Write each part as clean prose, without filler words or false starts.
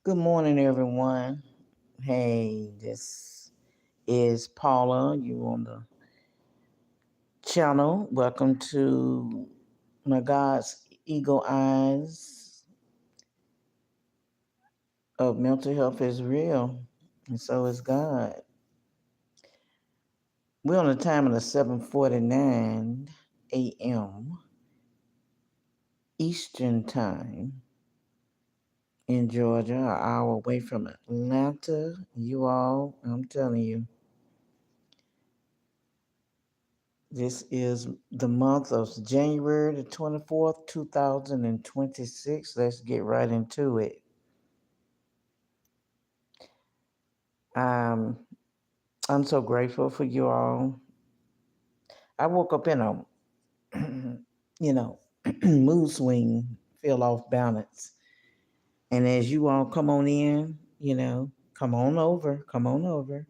Good morning, everyone. Hey, this is Paula. You on the channel. Welcome to my God's Eagle Eyes of Mental Health is Real, and so is God. We're on the time of the 7:49 a.m. Eastern Time in Georgia, an hour away from Atlanta. You all, I'm telling you, this is the month of January the 24th, 2026. Let's get right into it. Um, I'm so grateful for you all. I woke up in a, you know, mood swing, feel off balance. And as you all come on in, come on over, come on over.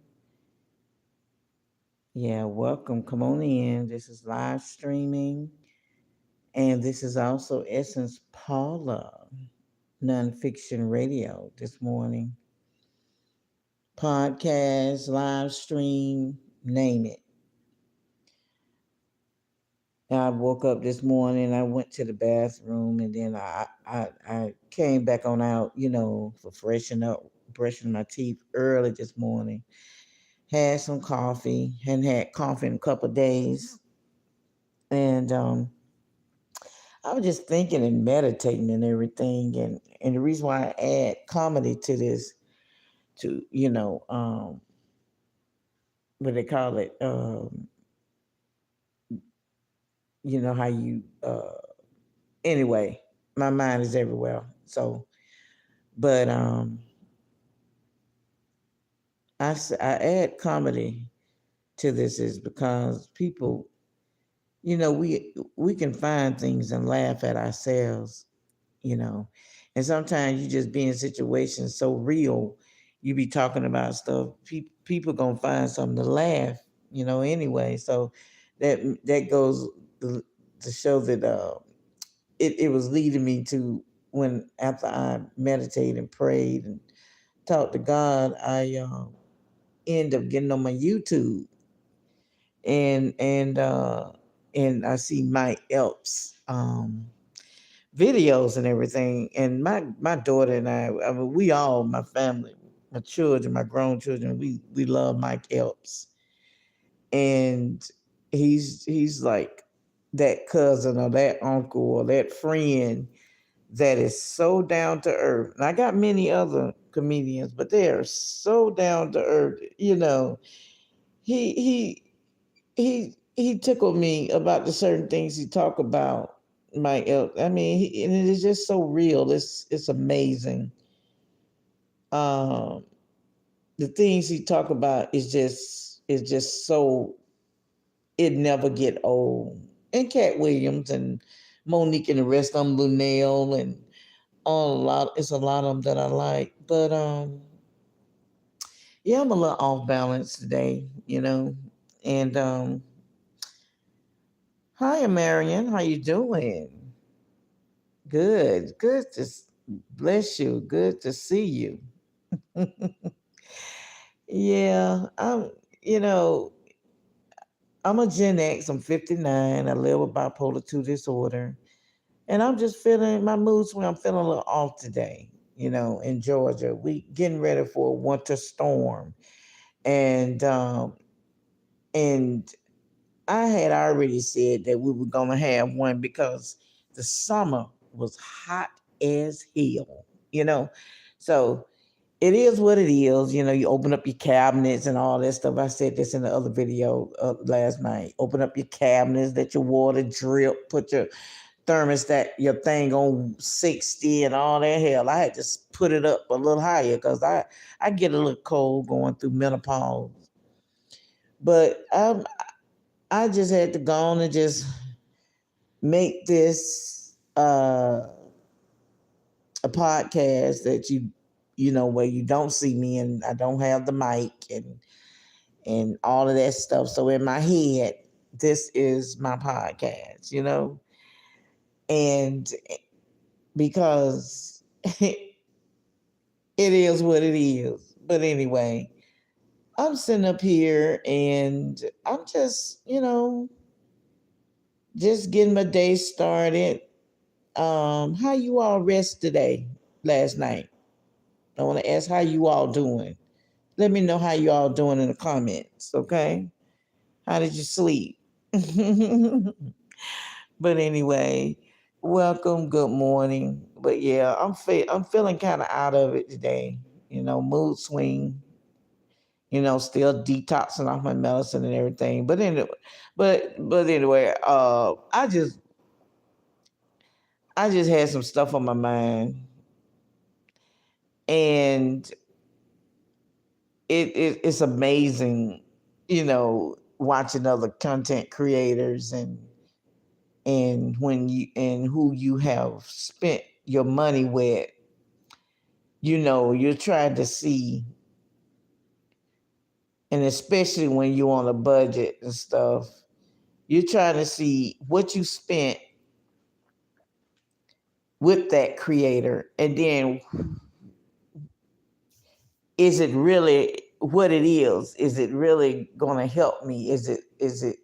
Yeah, welcome, come on in. This is live streaming. And this is also Essence Paula. Nonfiction radio this morning. Podcast, live stream, name it. I woke up this morning, I went to the bathroom, and then I came back on out, for freshen up, brushing my teeth early this morning. Had some coffee, hadn't had coffee in a couple of days. And I was just thinking and meditating and everything. And the reason why I add comedy to this, to, what they call it, how you anyway, my mind is everywhere. So but I add comedy to this is because people, we can find things and laugh at ourselves, you know and sometimes you just be in situations so real, you be talking about stuff, people gonna find something to laugh, anyway. So that goes to, to show that it was leading me to, when after I meditated and prayed and talked to God, I end up getting on my YouTube, and and uh and I see Mike Epps videos and everything. And my daughter and I mean, we all, my family, my children, my grown children, we love Mike Epps. And he's like that cousin or that uncle or that friend that is so down to earth. And I got many other comedians, but they are so down to earth. He he he tickled me about the certain things he talk about. I mean, and it is just so real. It's amazing. Um, the things he talk about is just so, it never get old. And Cat Williams and Monique and the rest of them, Lunell and all a lot. It's a lot of them that I like, but yeah, I'm a little off balance today, And hi, Marion, how you doing? Good to bless you. Good to see you. Yeah, you know, I'm a Gen X. I'm 59. I live with bipolar 2 disorder. And I'm just feeling my mood swing. I'm feeling a little off today, in Georgia. We getting ready for a winter storm. And and I had already said that we were gonna have one because the summer was hot as hell, you know. So it is what it is. You open up your cabinets and all that stuff. I said this in the other video last night. Open up your cabinets, let your water drip, put your thermostat, your thing on 60 and all that. Hell, I had to put it up a little higher because I get a little cold going through menopause. But I just had to go on and just make this a podcast that where you don't see me and I don't have the mic and all of that stuff. So in my head, this is my podcast, and because It is what it is. But anyway, I'm sitting up here and I'm just, just getting my day started. How you all rest today, last night? I want to ask how you all doing. Let me know how you all doing in the comments, okay? How did you sleep? But anyway, welcome, good morning. But yeah, I'm feeling kind of out of it today. Mood swing. Still detoxing off my medicine and everything. But anyway, I just had some stuff on my mind, and it's amazing, watching other content creators and who you have spent your money with. You're trying to see, and especially when you're on a budget and stuff, you're trying to see what you spent with that creator, and then is it really what it is? Is it really going to help me? Is it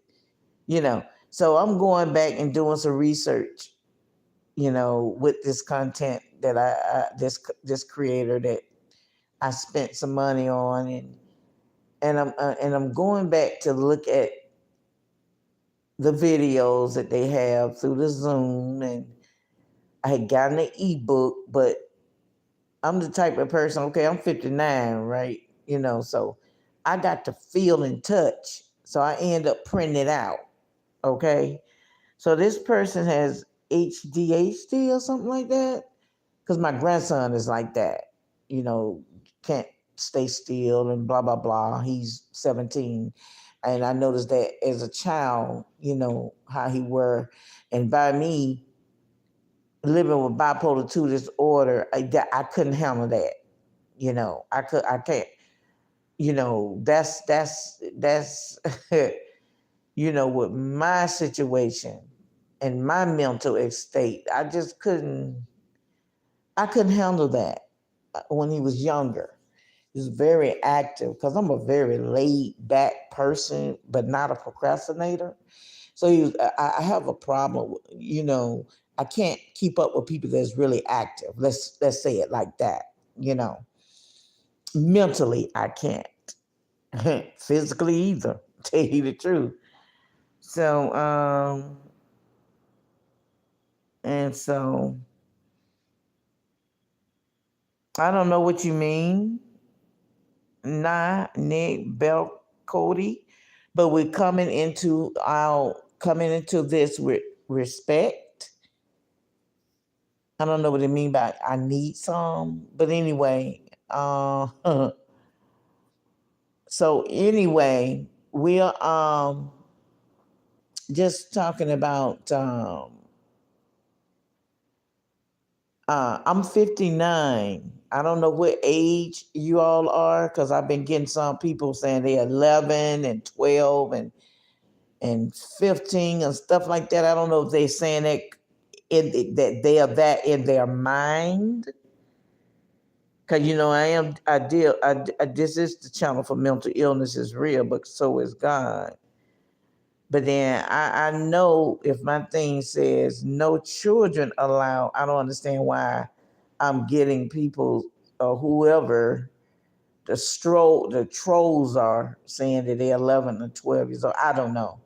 so I'm going back and doing some research, with this content that this creator that I spent some money on, and I'm going back to look at the videos that they have through the Zoom, and I had gotten an ebook, but I'm the type of person, okay, I'm 59, right? So I got to feel and touch. So I end up printing it out, okay? So this person has HDHD or something like that, because my grandson is like that, can't stay still and blah, blah, blah. He's 17. And I noticed that as a child, how he were. And by me living with bipolar 2 disorder, I couldn't handle that. I can't, that's with my situation and my mental state, I couldn't handle that when he was younger. He was very active because I'm a very laid back person, but not a procrastinator. So I have a problem, I can't keep up with people that's really active. Let's say it like that, mentally I can't. Physically either, tell you the truth. So and so I don't know what you mean, Nick Bell Cody, but we're coming into this with respect. I don't know what it mean by I need some, but anyway, so anyway, we're just talking about I'm 59. I don't know what age you all are, because I've been getting some people saying they're 11 and 12 and 15 and stuff like that. I don't know if they're saying that they are that in their mind. Because this is the channel for mental illness is real, but so is God. But then I know if my thing says no children allowed, I don't understand why I'm getting people or whoever the trolls are saying that they're 11 or 12 years old. I don't know.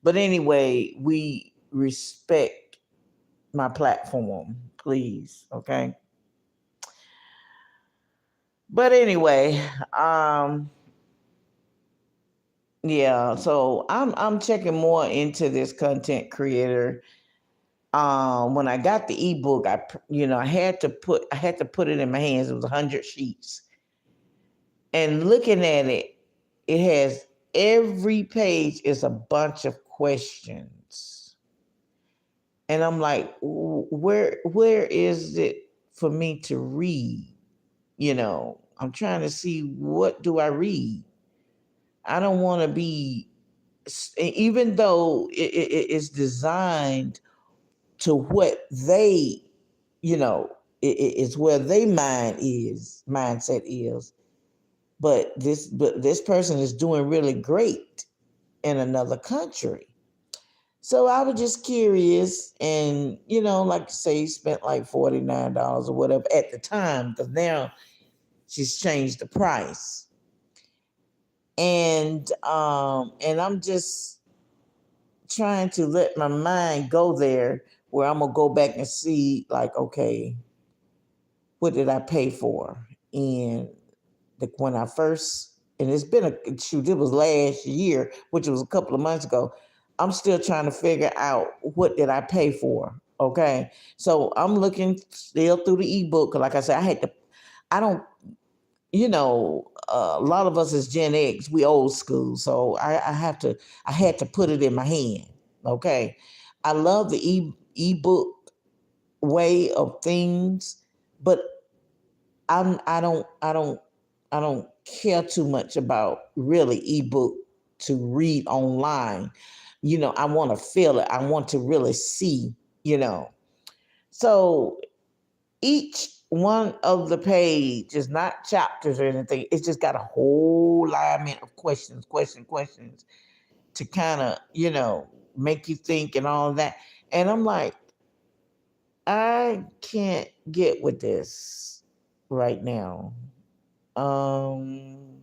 But anyway, we respect my platform, please. Okay. But anyway, yeah, so I'm checking more into this content creator. When I got the ebook, I had to put it in my hands. It was 100 sheets, and looking at it, it has every page is a bunch of questions, and I'm like, where is it for me to read? I'm trying to see, what do I read? I don't want to be, even though it's designed to what they, you know, it's where they mindset is. But this person is doing really great in another country. So I was just curious, and like you say, spent like $49 or whatever at the time, because now she's changed the price. And I'm just trying to let my mind go there, where I'm gonna go back and see, like, okay, what did I pay for? And when I first, and it's been it was last year, which was a couple of months ago. I'm still trying to figure out, what did I pay for. Okay, so I'm looking still through the ebook. Like I said, I don't, a lot of us as Gen X, we old school, so I had to put it in my hand. Okay, I love the ebook way of things, but I don't care too much about really ebook to read online. I want to feel it. I want to really see. You know, so each one of the page is not chapters or anything. It's just got a whole alignment of questions to kind of make you think and all of that. And I'm like, I can't get with this right now. Um,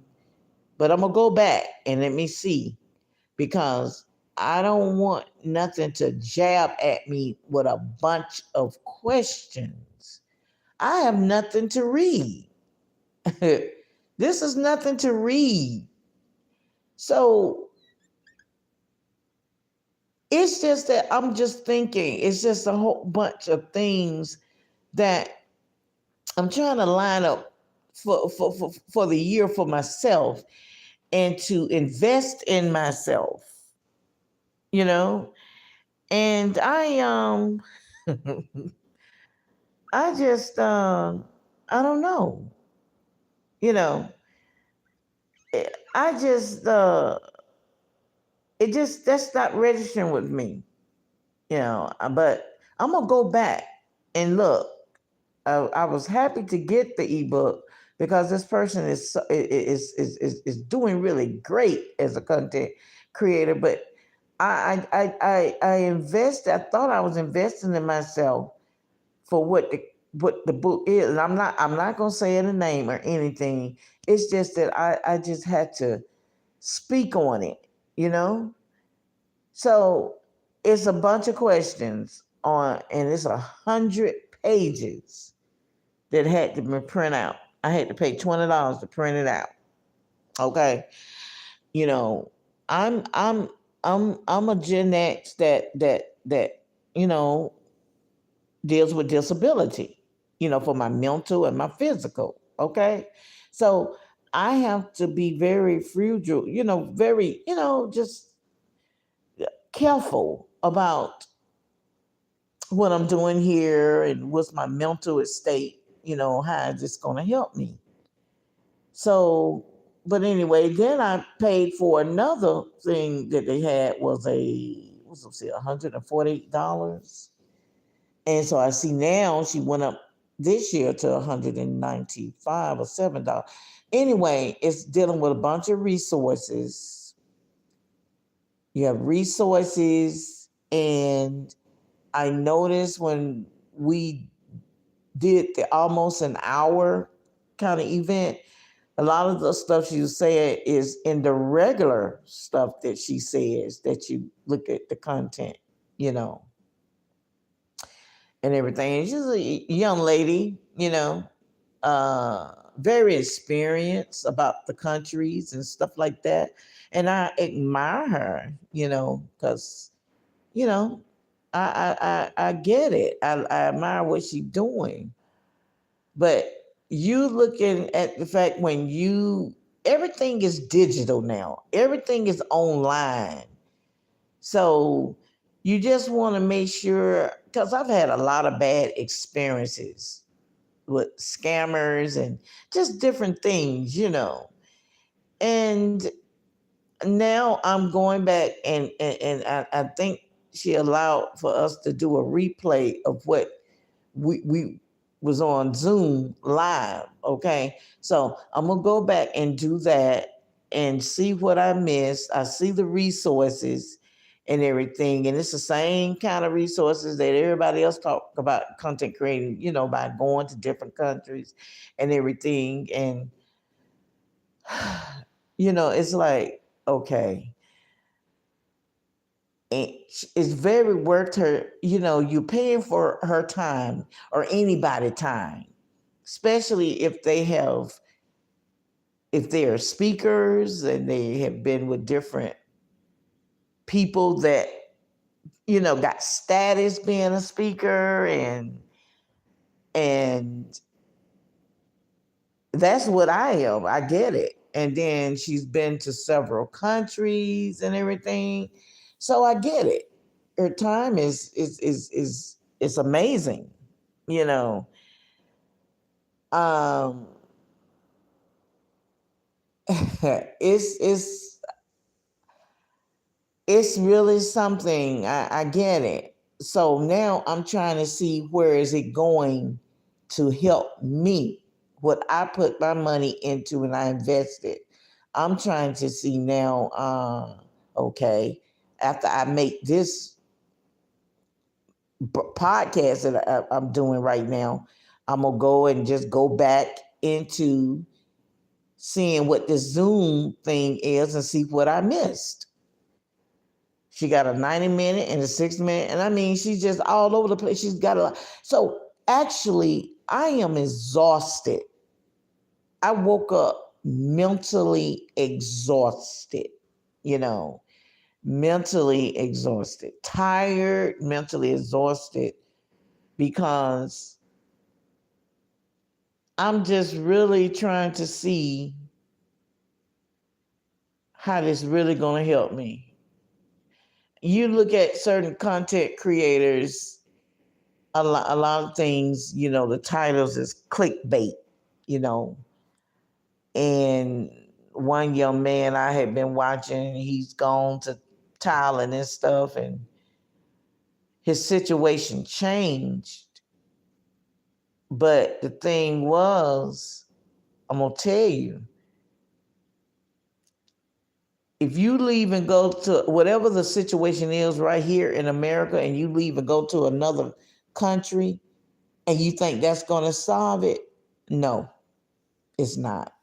but I'm gonna go back and let me see, because I don't want nothing to jab at me with a bunch of questions. I have nothing to read. This is nothing to read. So it's just that I'm just thinking, it's just a whole bunch of things that I'm trying to line up for the year for myself, and to invest in myself, you know? And I just I don't know, you know. I just it just that's not registering with me, but I'm gonna go back and look. I was happy to get the ebook, because this person is doing really great as a content creator. But I invest. I thought I was investing in myself for what the book is. And I'm not gonna say the name or anything. It's just that I just had to speak on it, you know. So it's a bunch of questions and it's 100 pages that had to be printed out. I had to pay $20 to print it out. Okay, you know, I'm I'm I'm a Gen X that you know deals with disability, for my mental and my physical. Okay, so I have to be very frugal, very, just careful about what I'm doing here and what's my mental state, how is this going to help me. So, but anyway, then I paid for another thing that they had, was $148. And so I see now she went up this year to 195 or $7. Anyway, it's dealing with a bunch of resources. You have resources, and I noticed when we did the almost an hour kind of event, a lot of the stuff she said is in the regular stuff that she says, that you look at the content, you know, and everything. And she's a young lady, very experienced about the countries and stuff like that. And I admire her, because, you know, I get it. I admire what she's doing. But you looking at the fact, everything is digital now, everything is online. So you just want to make sure, because I've had a lot of bad experiences with scammers and just different things, And now I'm going back, and I think she allowed for us to do a replay of what we was on Zoom live. Okay. So I'm going to go back and do that and see what I missed. I see the resources and everything. And it's the same kind of resources that everybody else talk about content creating, by going to different countries and everything. And, it's like, okay, it's very worth her, you're paying for her time or anybody time, especially if they are speakers and they have been with different people that, got status being a speaker, and that's what I am. I get it. And then she's been to several countries and everything. So I get it. Her time is amazing, you know. Um it's it's really something. I get it. So now I'm trying to see where is it going to help me. What I put my money into and I invested. I'm trying to see now, okay, after I make this podcast that I'm doing right now, I'm going to go and just go back into seeing what the Zoom thing is and see what I missed. She got a 90-minute and a 60-minute. And I mean, she's just all over the place. She's got a lot. So actually, I am exhausted. I woke up mentally exhausted, you know, mentally exhausted, tired, mentally exhausted, because I'm just really trying to see how this really going to help me. You look at certain content creators, a lot of things, the titles is clickbait, you know. And one young man I had been watching, he's gone to Thailand and stuff, and his situation changed. But the thing was, I'm going to tell you, if you leave and go to whatever the situation is right here in America, and you leave and go to another country and you think that's going to solve it, no, it's not.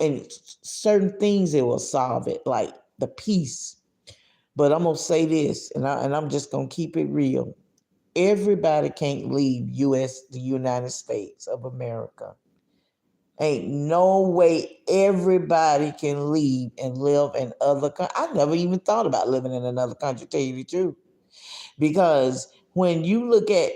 And certain things it will solve it, like the peace. But I'm gonna say this, and I'm just gonna keep it real. Everybody can't leave the United States of America. Ain't no way everybody can leave and live in other countries. I never even thought about living in another country, to tell you the truth. Because when you look at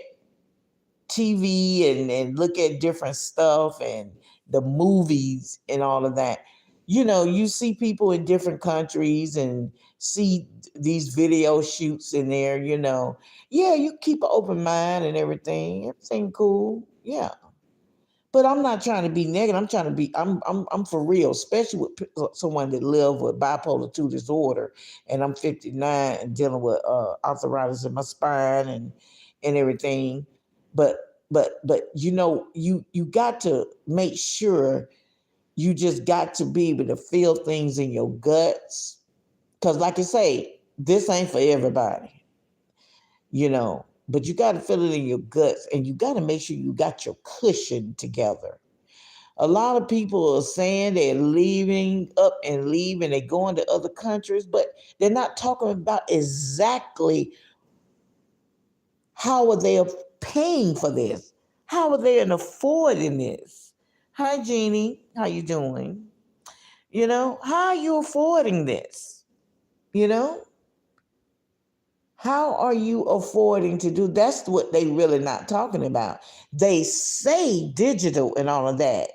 TV and look at different stuff and the movies and all of that, you see people in different countries and see these video shoots in there, Yeah, you keep an open mind and everything cool. Yeah. But I'm not trying to be negative. I'm trying to be. I'm for real, especially with someone that live with bipolar 2 disorder, and I'm 59 and dealing with arthritis in my spine and everything. But you got to make sure you just got to be able to feel things in your guts, because like I say, this ain't for everybody, But you got to feel it in your guts, and you got to make sure you got your cushion together. A lot of people are saying they're leaving up and leaving, they're going to other countries, but they're not talking about exactly how are they paying for this? How are they affording this? Hi, Jeannie. How you doing? How are you affording this? You know? How are you affording to do? That's what they really not talking about. They say digital and all of that,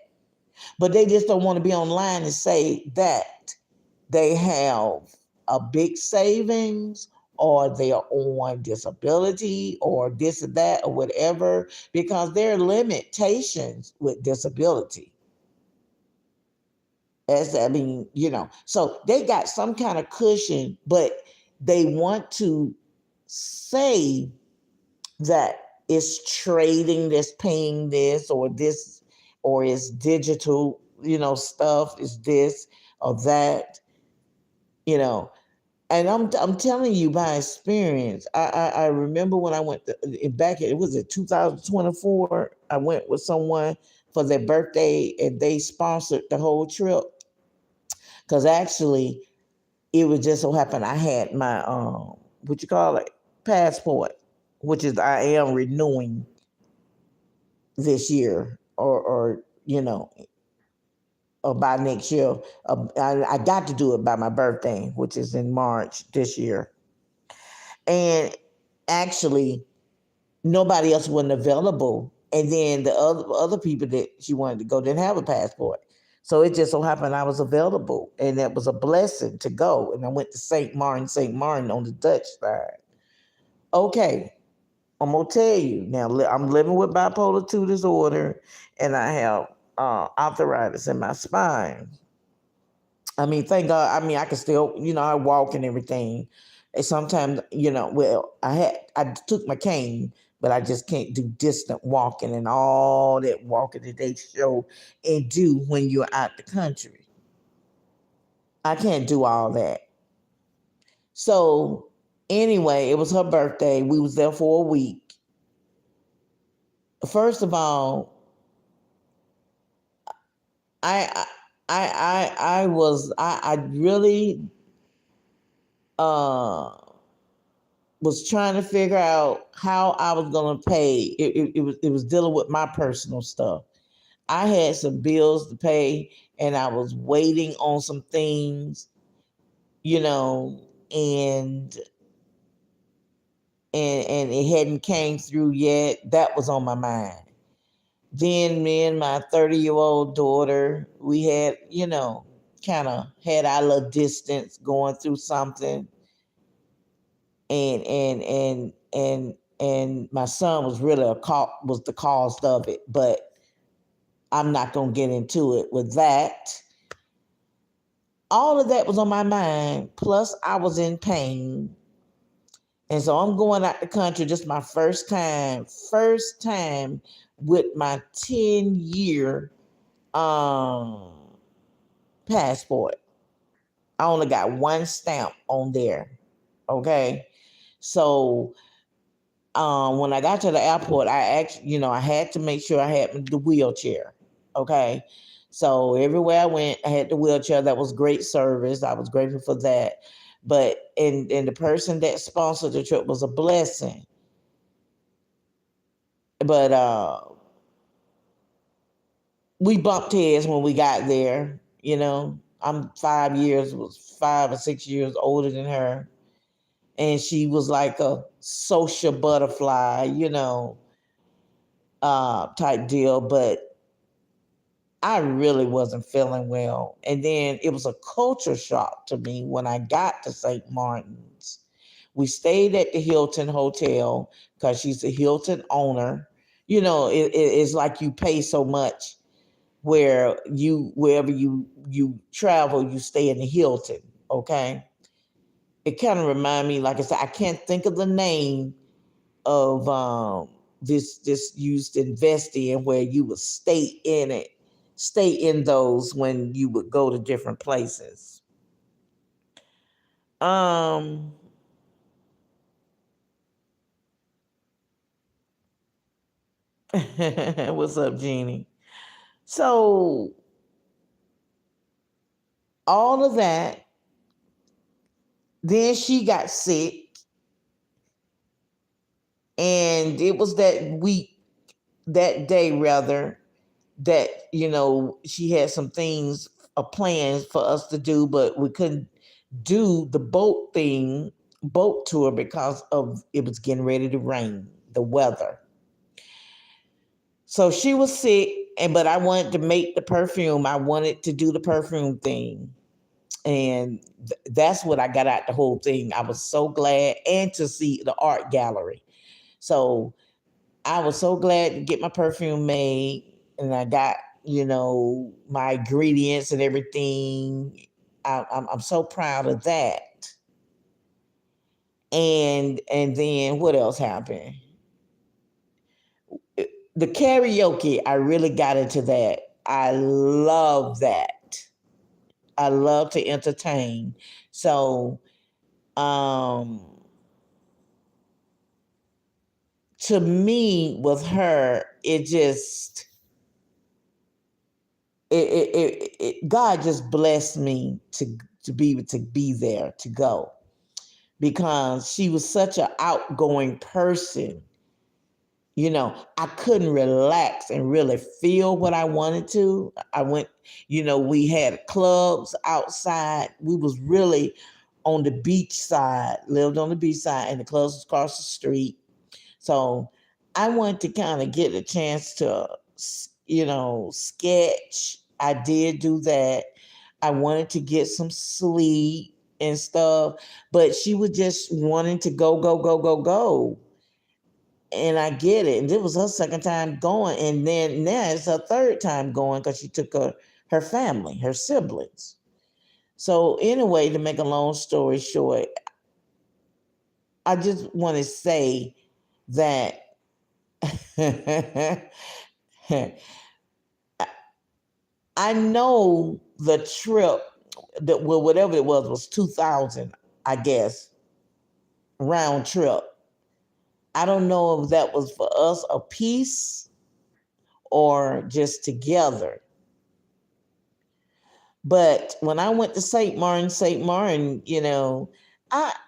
but they just don't want to be online and say that they have a big savings, or they are on disability, or this or that or whatever, because there are limitations with disability. So they got some kind of cushion, but they want to say that it's trading that's paying this, or it's digital, stuff is this or that, you know. And I'm telling you by experience. I remember when I went back. It was in 2024. I went with someone for their birthday, and they sponsored the whole trip. Because actually, it was just so happened I had my what you call it, passport, which is I am renewing this year, or or by next year. I got to do it by my birthday, which is in March this year. And actually, nobody else wasn't available. And then the other people that she wanted to go didn't have a passport. So it just so happened I was available, and that was a blessing to go. And I went to St. Martin on the Dutch side. Okay, I'm gonna tell you now. I'm living with bipolar 2 disorder, and I have arthritis in my spine. I mean, thank God. I mean, I can still, I walk and everything. And sometimes, well, I took my cane, but I just can't do distant walking and all that walking that they show and do when you're out the country. I can't do all that. So anyway, it was her birthday. We was there for a week. First of all, I I really uh was trying to figure out how I was gonna pay. It was dealing with my personal stuff. I had some bills to pay, and I was waiting on some things, you know, and and it hadn't came through yet. That was on my mind. Then me and my 30-year-old daughter, we had, kind of had our little distance going through something, and my son was really was the cause of it, but I'm not gonna get into it with that. All of that was on my mind. Plus, I was in pain, and so I'm going out the country. Just my first time with my 10-year um passport. I only got one stamp on there. Okay, so when I got to the airport, I actually, I had to make sure I had the wheelchair. Okay. So everywhere I went, I had the wheelchair. That was great service. I was grateful for that. But and the person that sponsored the trip was a blessing. But we bumped heads when we got there. I'm 5 or 6 years older than her. And she was like a social butterfly, type deal. But I really wasn't feeling well. And then it was a culture shock to me when I got to St. Martin's. We stayed at the Hilton Hotel because she's a Hilton owner. It's like you pay so much wherever you travel, you stay in the Hilton. Okay. It kind of remind me, like I said, I can't think of the name of this used to invest in, where you would stay in those when you would go to different places. Um what's up, Jeannie? So all of that, then she got sick, and it was that day rather, that she had some things, plans for us to do, but we couldn't do the boat tour because of it was getting ready to rain, the weather. So she was sick, but I wanted to make the perfume. I wanted to do the perfume thing, and that's what I got out the whole thing. I was so glad, and to see the art gallery. So I was so glad to get my perfume made, and I got my ingredients and everything. I'm so proud of that. And then what else happened? the karaoke, I really got into that. I love that. I love to entertain. So, um, to me, with her, it just God just blessed me to be there, to go, because she was such an outgoing person. I couldn't relax and really feel what I wanted to. I went, we had clubs outside. We was really on the beach side, lived on the beach side, and the clubs was across the street. So I wanted to kind of get a chance to, sketch. I did do that. I wanted to get some sleep and stuff, but she was just wanting to go, go, go, go, go. And I get it. And it was her second time going. And then now it's her third time going because she took her family, her siblings. So, anyway, to make a long story short, I just want to say that I know the trip that, well, whatever it was 2,000, I guess, round trip. I don't know if that was for us a piece or just together. But when I went to St. Martin, I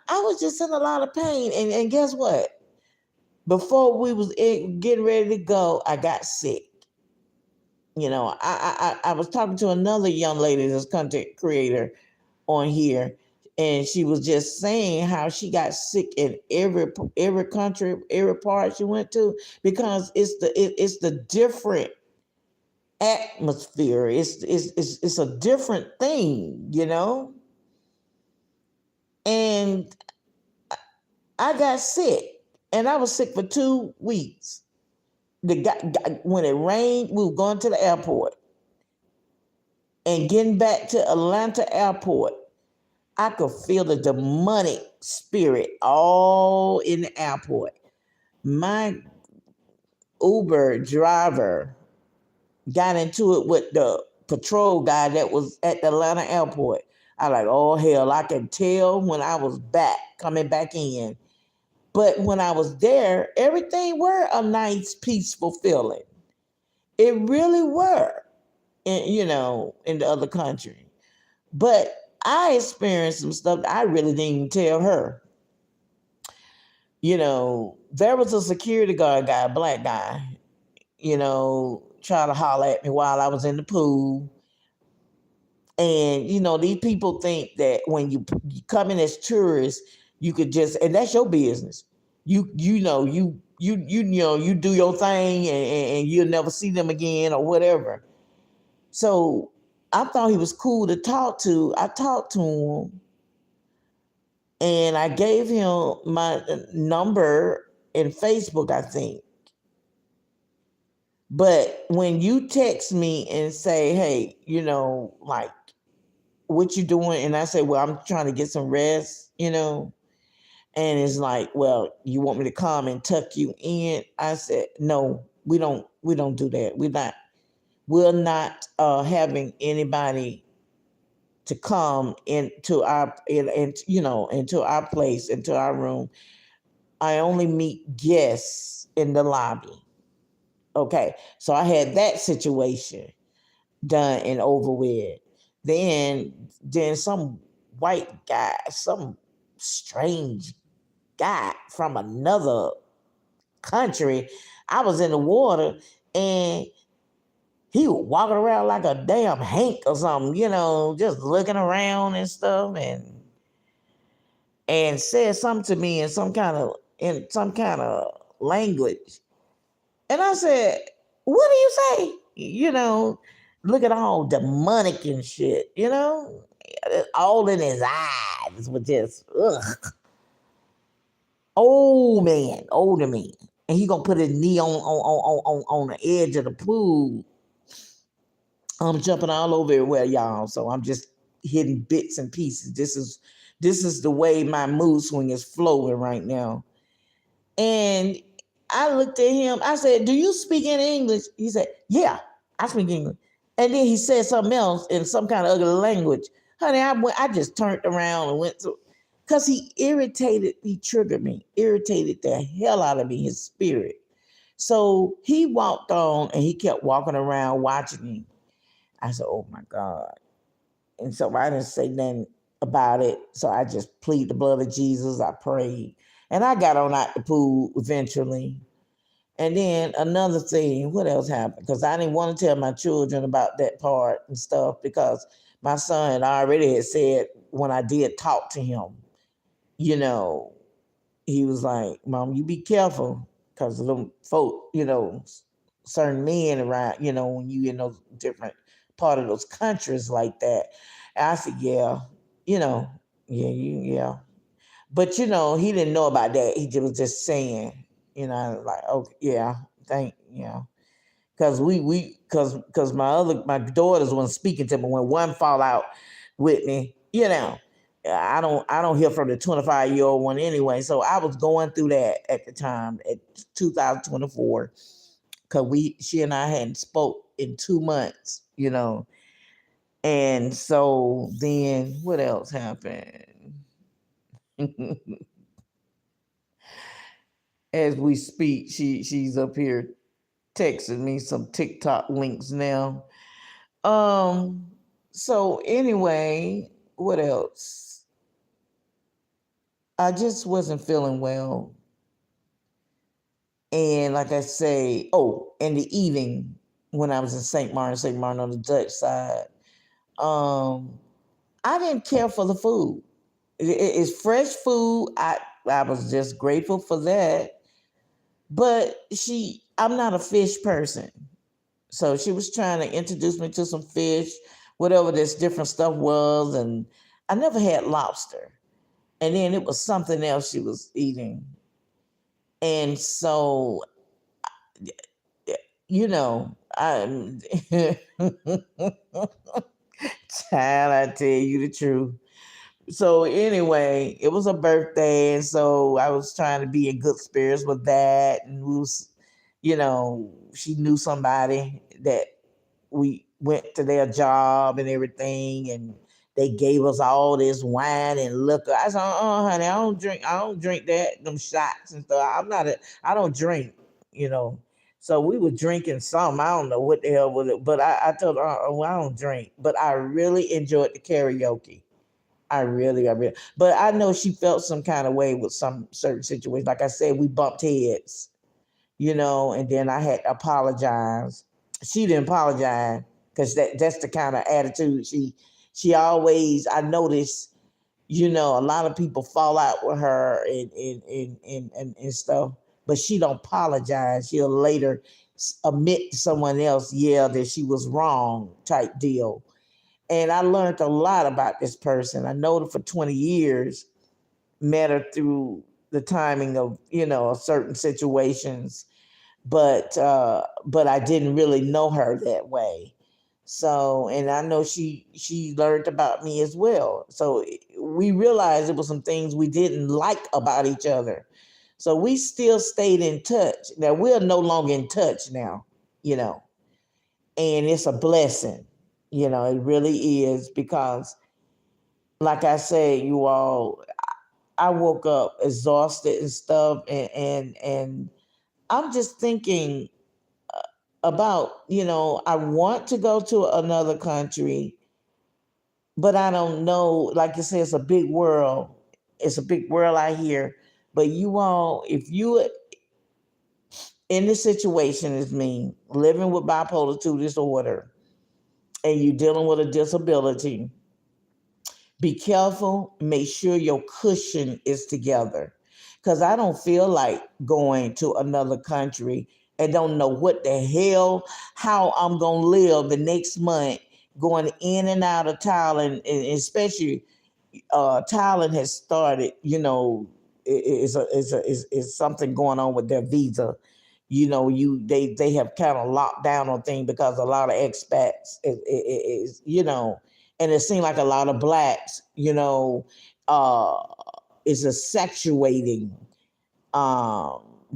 was just in a lot of pain. And guess what? Before we was getting ready to go, I got sick. I was talking to another young lady, this content creator on here, and she was just saying how she got sick in every country, every part she went to, because it's the different atmosphere. It's a different thing, And I got sick, and I was sick for 2 weeks. When it rained, we were going to the airport and getting back to Atlanta airport. I could feel the demonic spirit all in the airport. My Uber driver got into it with the patrol guy that was at the Atlanta airport. I like, oh hell, I can tell when I was coming back in. But when I was there, everything were a nice, peaceful feeling. It really were, in the other country. But I experienced some stuff I really didn't even tell her. There was a security guard guy, a black guy, trying to holler at me while I was in the pool. And, these people think that when you come in as tourists, you could just, and that's your business. You do your thing and you'll never see them again or whatever. So I thought he was cool to talk to. I talked to him and I gave him my number in Facebook, I think. But when you text me and say, hey, like, what you doing? And I say, well, I'm trying to get some rest, and it's like, well, you want me to come and tuck you in? I said, no, we don't do that. We're not having anybody to come into into our place, into our room. I only meet guests in the lobby. Okay. So I had that situation done and over with. Then some white guy, some strange guy from another country. I was in the water and he was walking around like a damn Hank or something, just looking around and stuff, and said something to me in some kind of language. And I said, what do you say? Looking all demonic and shit, all in his eyes was just, ugh. Older man. And he gonna put his knee on the edge of the pool. I'm jumping all over everywhere, y'all. So I'm just hitting bits and pieces. This is the way my mood swing is flowing right now. And I looked at him. I said, "Do you speak any English?" He said, "Yeah, I speak English." And then he said something else in some kind of ugly language. Honey, I just turned around and went to, because he triggered me, irritated the hell out of me, his spirit. So he walked on and he kept walking around watching me. I said, "Oh my God." And so I didn't say nothing about it. So I just plead the blood of Jesus. I prayed. And I got on out the pool eventually. And then another thing, what else happened? Because I didn't want to tell my children about that part and stuff, because my son already had said when I did talk to him, you know, he was like, "Mom, you be careful, because of them folk, certain men around, when you in those different part of those countries like that." And I said, "Yeah, you know, yeah." But he didn't know about that. He was just saying, I was like, "Oh yeah, because because my daughters weren't speaking to me when one fall out with me, I don't hear from the 25-year-old one anyway. So I was going through that at the time at 2024, because she and I hadn't spoke in 2 months, and so then what else happened? As we speak, she's up here texting me some TikTok links now. Um, so anyway, what else? I just wasn't feeling well. And like I say, in the evening when I was in St. Martin on the Dutch side, um, I didn't care for the food. It's fresh food. I was just grateful for that. But I'm not a fish person. So she was trying to introduce me to some fish, whatever this different stuff was. And I never had lobster. And then it was something else she was eating. And so, I, child, I tell you the truth. So anyway, it was a birthday, and so I was trying to be in good spirits with that. And she knew somebody that we went to their job and everything, and they gave us all this wine and liquor. I said, honey, I don't drink that, them shots and stuff. I don't drink, you know. So we were drinking some. I don't know what the hell was it, but I told her, well, I don't drink. But I really enjoyed the karaoke. I really, but I know she felt some kind of way with some certain situations. Like I said, we bumped heads, and then I had to apologize. She didn't apologize because that's the kind of attitude she always. I noticed, a lot of people fall out with her and stuff, but she don't apologize. She'll later admit to someone else, yeah, that she was wrong, type deal. And I learned a lot about this person. I know her for 20 years, met her through the timing of, certain situations, but I didn't really know her that way. So, and I know she learned about me as well. So we realized it was some things we didn't like about each other. So we still stayed in touch. Now we're no longer in touch now, you know, and it's a blessing. It really is, because like I said, you all, I woke up exhausted and stuff, and I'm just thinking about, I want to go to another country, but I don't know. Like you said, it's a big world. It's a big world out here. But you all, if you in this situation as me, living with bipolar 2 disorder, and you're dealing with a disability, be careful. Make sure your cushion is together. Because I don't feel like going to another country and don't know what the hell, how I'm going to live the next month, going in and out of Thailand, and especially Thailand has started, is something going on with their visa. They have kind of locked down on things because a lot of expats and it seemed like a lot of blacks, uh, is a sexuating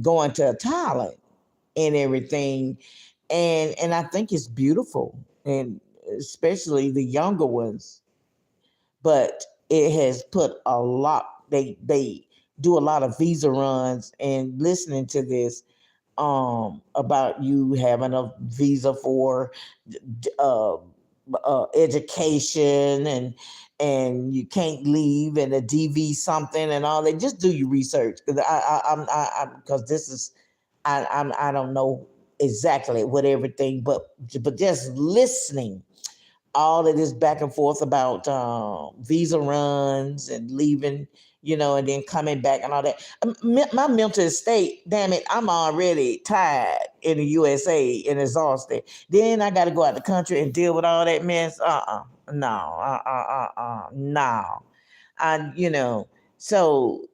going to Thailand and everything, and I think it's beautiful, and especially the younger ones. But it has put a lot. They do a lot of visa runs, and listening to this about you having a visa for uh, education, and you can't leave, and a DV something and all that. Just do your research, because because this is I don't know exactly what everything, but just listening all of this back and forth about visa runs and leaving, and then coming back and all that. My mental state, damn it, I'm already tired in the USA and exhausted. Then I got to go out the country and deal with all that mess. No, no. So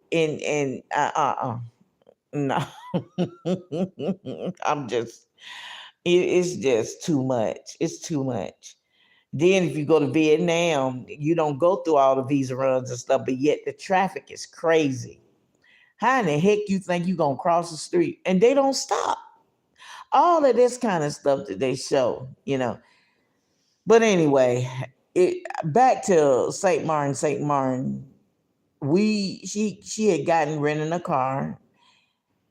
no. I'm just, it's just too much. It's too much. Then if you go to Vietnam, you don't go through all the visa runs and stuff, but yet the traffic is crazy. How in the heck you think you gonna cross the street? And they don't stop. All of this kind of stuff that they show. But anyway, back to St. Martin, St. Martin. She had gotten renting a car,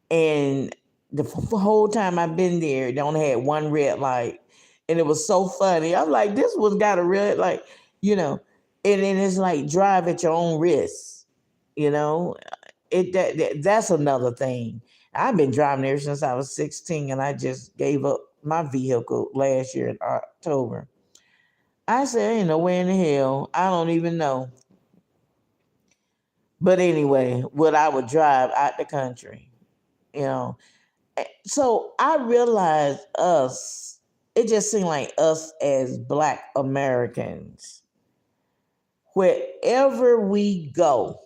and the whole time I've been there, they only had one red light, and it was so funny. I'm like, this one's got a red light, you know, and then it's like drive at your own risk, you know. That's another thing. I've been driving ever since I was 16, and I just gave up my vehicle last year in October. I said, ain't no way in the hell. I don't even know. But anyway, what I would drive out the country, you know. So I realized it just seemed like us as Black Americans, wherever we go,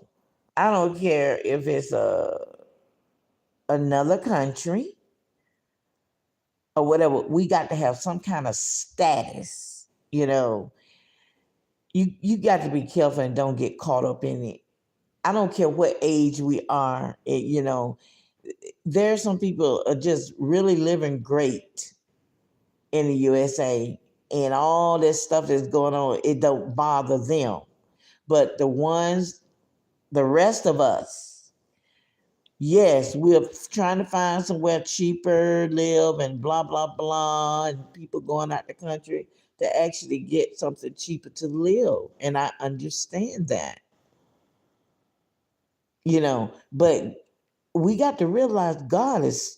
I don't care if it's another country or whatever, we got to have some kind of status. You got to be careful and don't get caught up in it. I don't care what age we are. There are some people are just really living great in the USA, and all this stuff that's going on, it don't bother them. But the rest of us, yes, we're trying to find somewhere cheaper live and blah blah blah, and people going out the country to actually get something cheaper to live, and I understand that, but we got to realize God is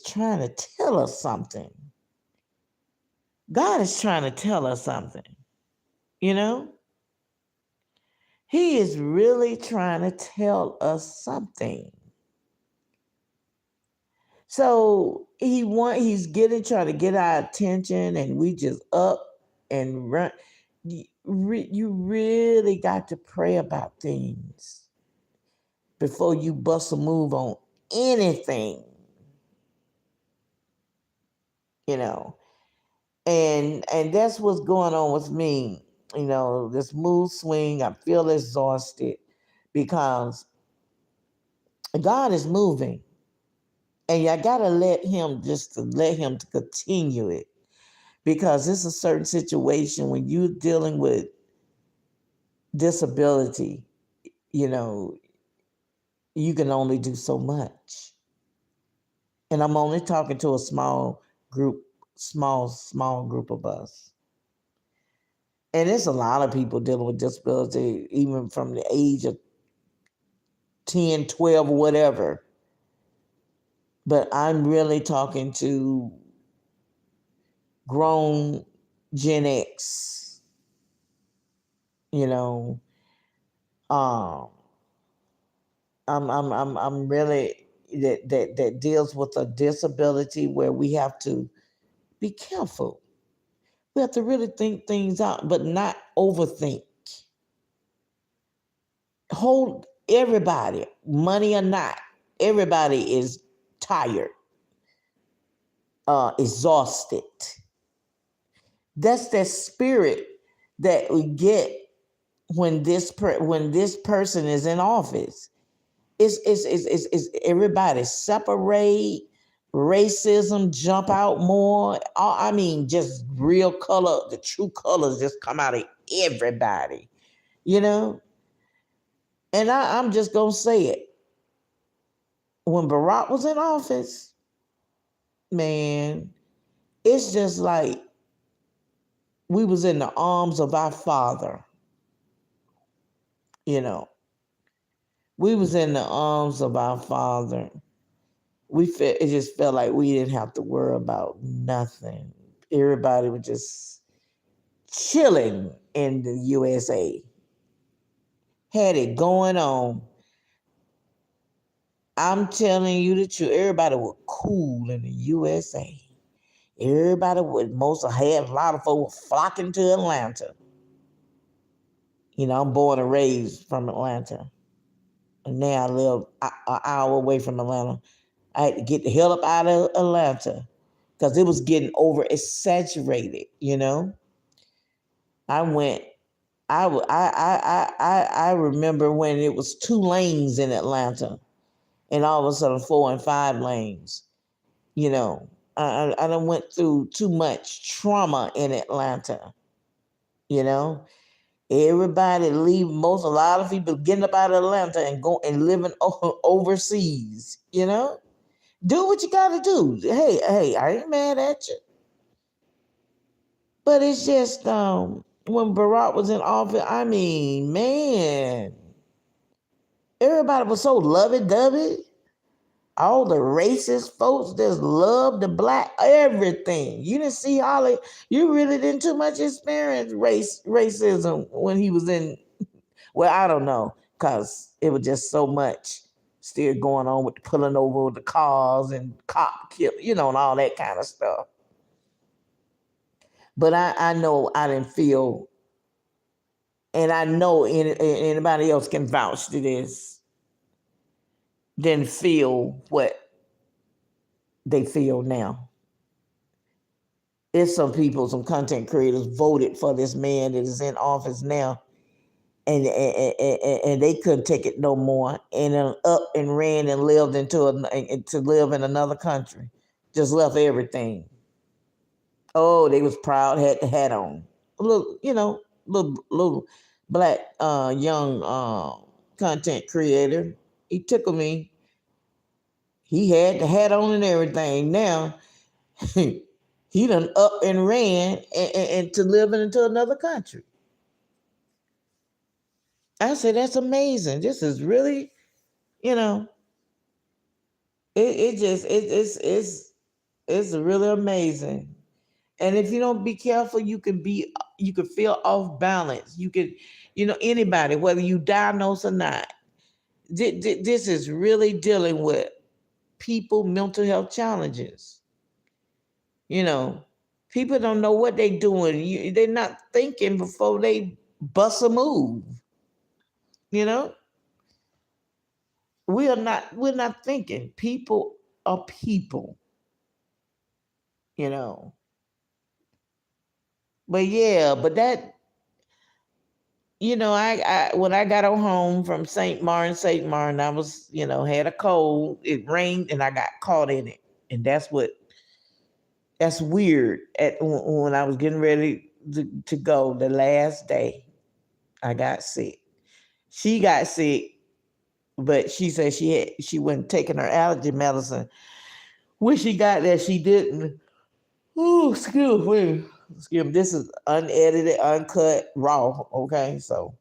trying to tell us something. God is trying to tell us something, you know? He is really trying to tell us something. So he's trying to get our attention, and we just up and run. You really got to pray about things before you bust a move on anything, you know. And that's what's going on with me. This mood swing, I feel exhausted because God is moving. And I gotta let him to continue it. Because it's a certain situation when you're dealing with disability, you know, you can only do so much. And I'm only talking to a group, small group of us. And there's a lot of people dealing with disability, even from the age of 10, 12, or whatever. But I'm really talking to grown Gen X, you know. Um, I'm really that deals with a disability where we have to be careful. We have to really think things out, but not overthink. Hold everybody, money or not, everybody is tired, exhausted. That's that spirit that we get when this person is in office. it's everybody separate, racism jump out more. I mean, just real color, the true colors just come out of everybody, you know. And I'm just gonna say it. When Barack was in office, man, it's just like we was in the arms of our father, you know. We was in the arms of our father. It just felt like we didn't have to worry about nothing. Everybody was just chilling in the USA. Had it going on. I'm telling you the truth. Everybody was cool in the USA. Everybody would most had a lot of folks flocking to Atlanta. You know, I'm born and raised from Atlanta. And now I live an hour away from Atlanta. I had to get the hell up out of Atlanta because it was getting over exaggerated, you know. I went, I remember when it was 2 lanes in Atlanta and all of a sudden 4 and 5 lanes, you know. I done went through too much trauma in Atlanta, you know. Everybody leave a lot of people getting up out of Atlanta and go and living overseas, you know. Do what you gotta do. Hey, I ain't mad at you. But it's just when Barack was in office, I mean, man, everybody was so lovey-dovey. All the racist folks just loved the black everything. You didn't see Holly. You really didn't too much experience racism when he was in. Well, I don't know, cause it was just so much still going on with the pulling over the cars and cop kill, you know, and all that kind of stuff. But I know I didn't feel, and I know anybody else can vouch to this, didn't feel what they feel now. It's some people, some content creators voted for this man that is in office now, and they couldn't take it no more, and then up and ran and lived to live in another country, just left everything. Oh, they was proud, had the hat on. A little, you know, little black young content creator. He tickled me. He had the hat on and everything. Now he done up and ran and to living into another country. I said, that's amazing. This is really, you know, it just it's really amazing. And if you don't be careful, you can feel off balance. You can, you know, anybody, whether you diagnose or not, this is really dealing with people mental health challenges. You know, people don't know what they're doing. They're not thinking before they bust a move. You know, we're not thinking. People are people. You know, but yeah, but that, you know, I when I got on home from St. Martin, I was, you know, had a cold. It rained and I got caught in it, and that's weird. When I was getting ready to go the last day, I got sick. She got sick, but she said she wasn't taking her allergy medicine. When she got there, she didn't. Ooh, excuse me. Excuse me. This is unedited, uncut, raw. Okay, so,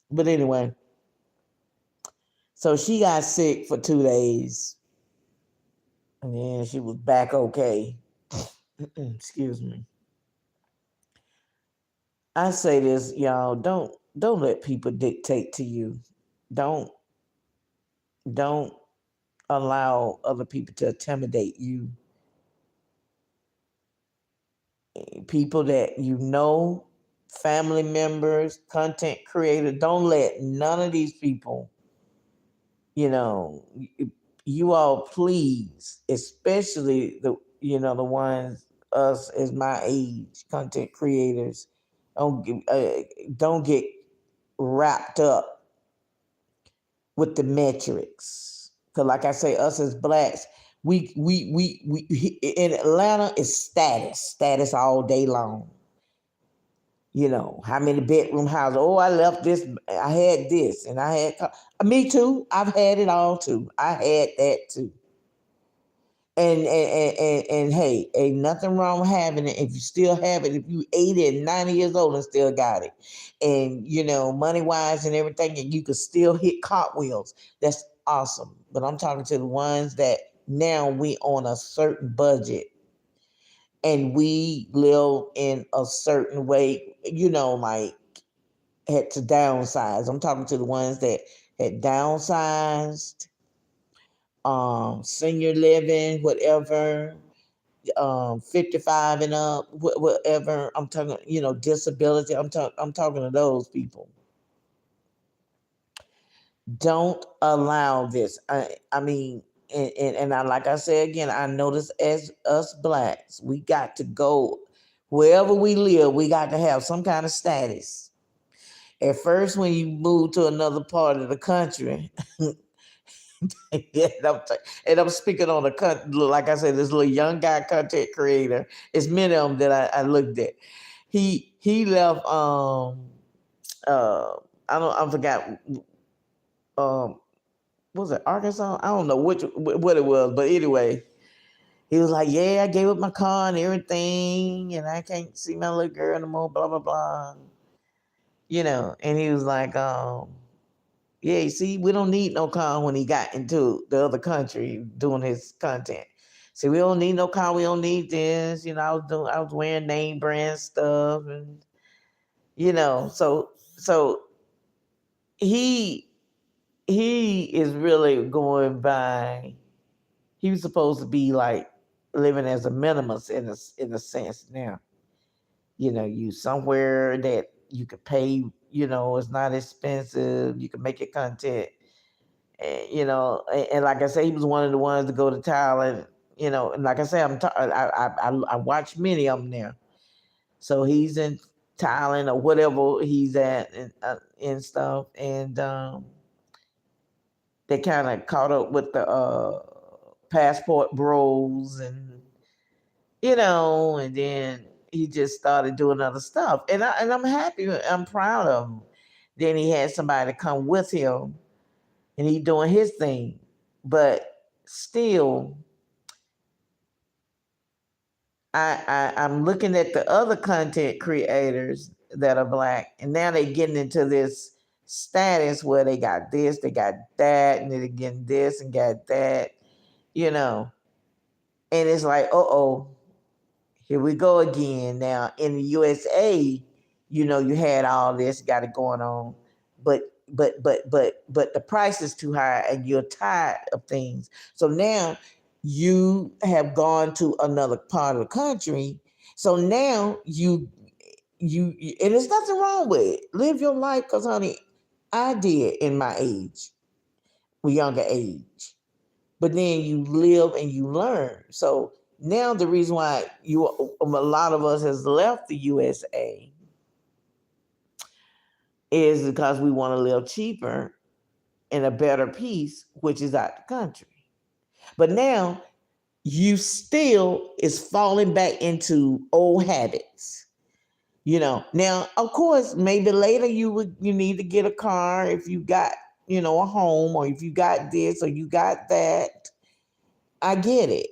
but anyway, so she got sick for 2 days, and then she was back okay. Excuse me. I say this, y'all. Don't let people dictate to you. Don't don't allow other people to intimidate you. People that you know, family members, content creators. Don't let none of these people, you know, you all please, especially the ones us as my age, content creators, don't get wrapped up with the metrics. Cause like I say, us as blacks, we in Atlanta is status all day long. You know, how many bedroom houses? Oh, I left this, I had this, and I had me too. I've had it all too. I had that too. And hey, ain't nothing wrong with having it if you still have it. If you 80 and 90 years old and still got it, and you know, money wise and everything, and you could still hit cartwheels, that's awesome. But I'm talking to the ones that now we on a certain budget and we live in a certain way, you know, like had to downsize. I'm talking to the ones that had downsized, senior living, whatever, 55 and up, whatever. I'm talking, you know, disability. I'm talking to those people. Don't allow this. I mean, and I, like I said again, I notice as us blacks, we got to go wherever we live. We got to have some kind of status. At first, when you move to another part of the country, and I'm speaking on like I said, this little young guy content creator. It's many of them that I looked at. He left. I forgot. Was it Arkansas? I don't know what it was, but anyway, he was like, "Yeah, I gave up my car and everything, and I can't see my little girl anymore." Blah blah blah. You know, and he was like, yeah, you see, we don't need no car when he got into the other country doing his content. See, we don't need no car. We don't need this. You know, I was wearing name brand stuff, and you know, so he he is really going by. He was supposed to be like living as a minimalist in a sense. Now, you know, you somewhere that you could pay. You know, it's not expensive. You can make your content. And, you know, and like I say, he was one of the ones to go to Thailand. You know, and like I say, I watch many of them there. So he's in Thailand or whatever he's at and stuff, and they kind of caught up with the passport bros, and you know, and then he just started doing other stuff, and I'm happy, I'm proud of him. Then he had somebody to come with him and he doing his thing. But still, I'm looking at the other content creators that are black, and now they're getting into this status where they got this, they got that, and they're getting this and got that, you know. And it's like, oh, here we go again. Now in the USA, you know, you had all this, got it going on, but but the price is too high, and you're tired of things. So now you have gone to another part of the country. So now and there's nothing wrong with it. Live your life, because honey, I did in my age, younger age. But then you live and you learn. So now the reason why a lot of us has left the USA is because we want to live cheaper in a better peace, which is out the country. But now you still is falling back into old habits. You know, now of course, maybe later you need to get a car if you got, you know, a home, or if you got this or you got that. I get it.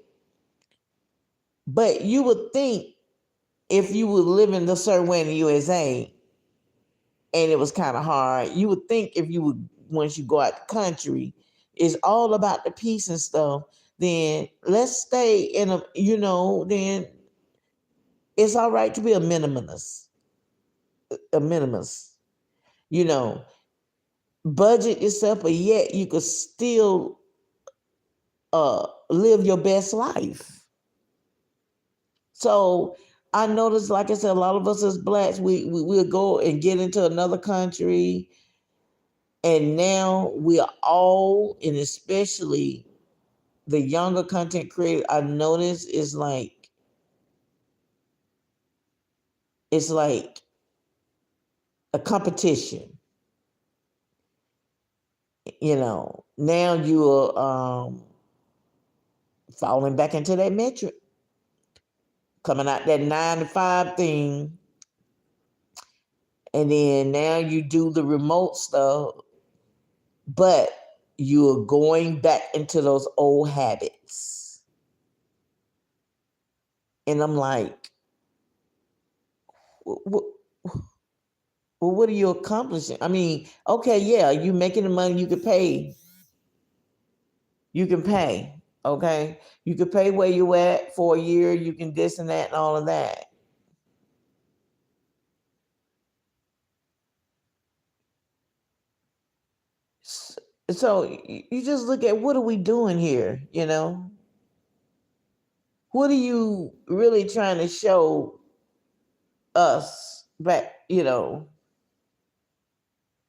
But you would think if you were living a certain way in the USA and it was kind of hard, you would think if you would, once you go out the country, it's all about the peace and stuff, then let's stay in a, you know, then it's all right to be a minimalist, you know, budget yourself, but yet you could still live your best life. So I noticed, like I said, a lot of us as blacks, we'll go and get into another country, and now we are all, and especially the younger content creator, I notice is like, it's like a competition. now you're falling back into that metric, coming out that 9 to 5 thing. And then now you do the remote stuff, but you're going back into those old habits. And I'm like, well, what are you accomplishing? I mean, okay, yeah, you making the money you can pay. You can pay, okay? You can pay where you at for a year. You can this and that and all of that. So you just look at what are we doing here, What are you really trying to show us back,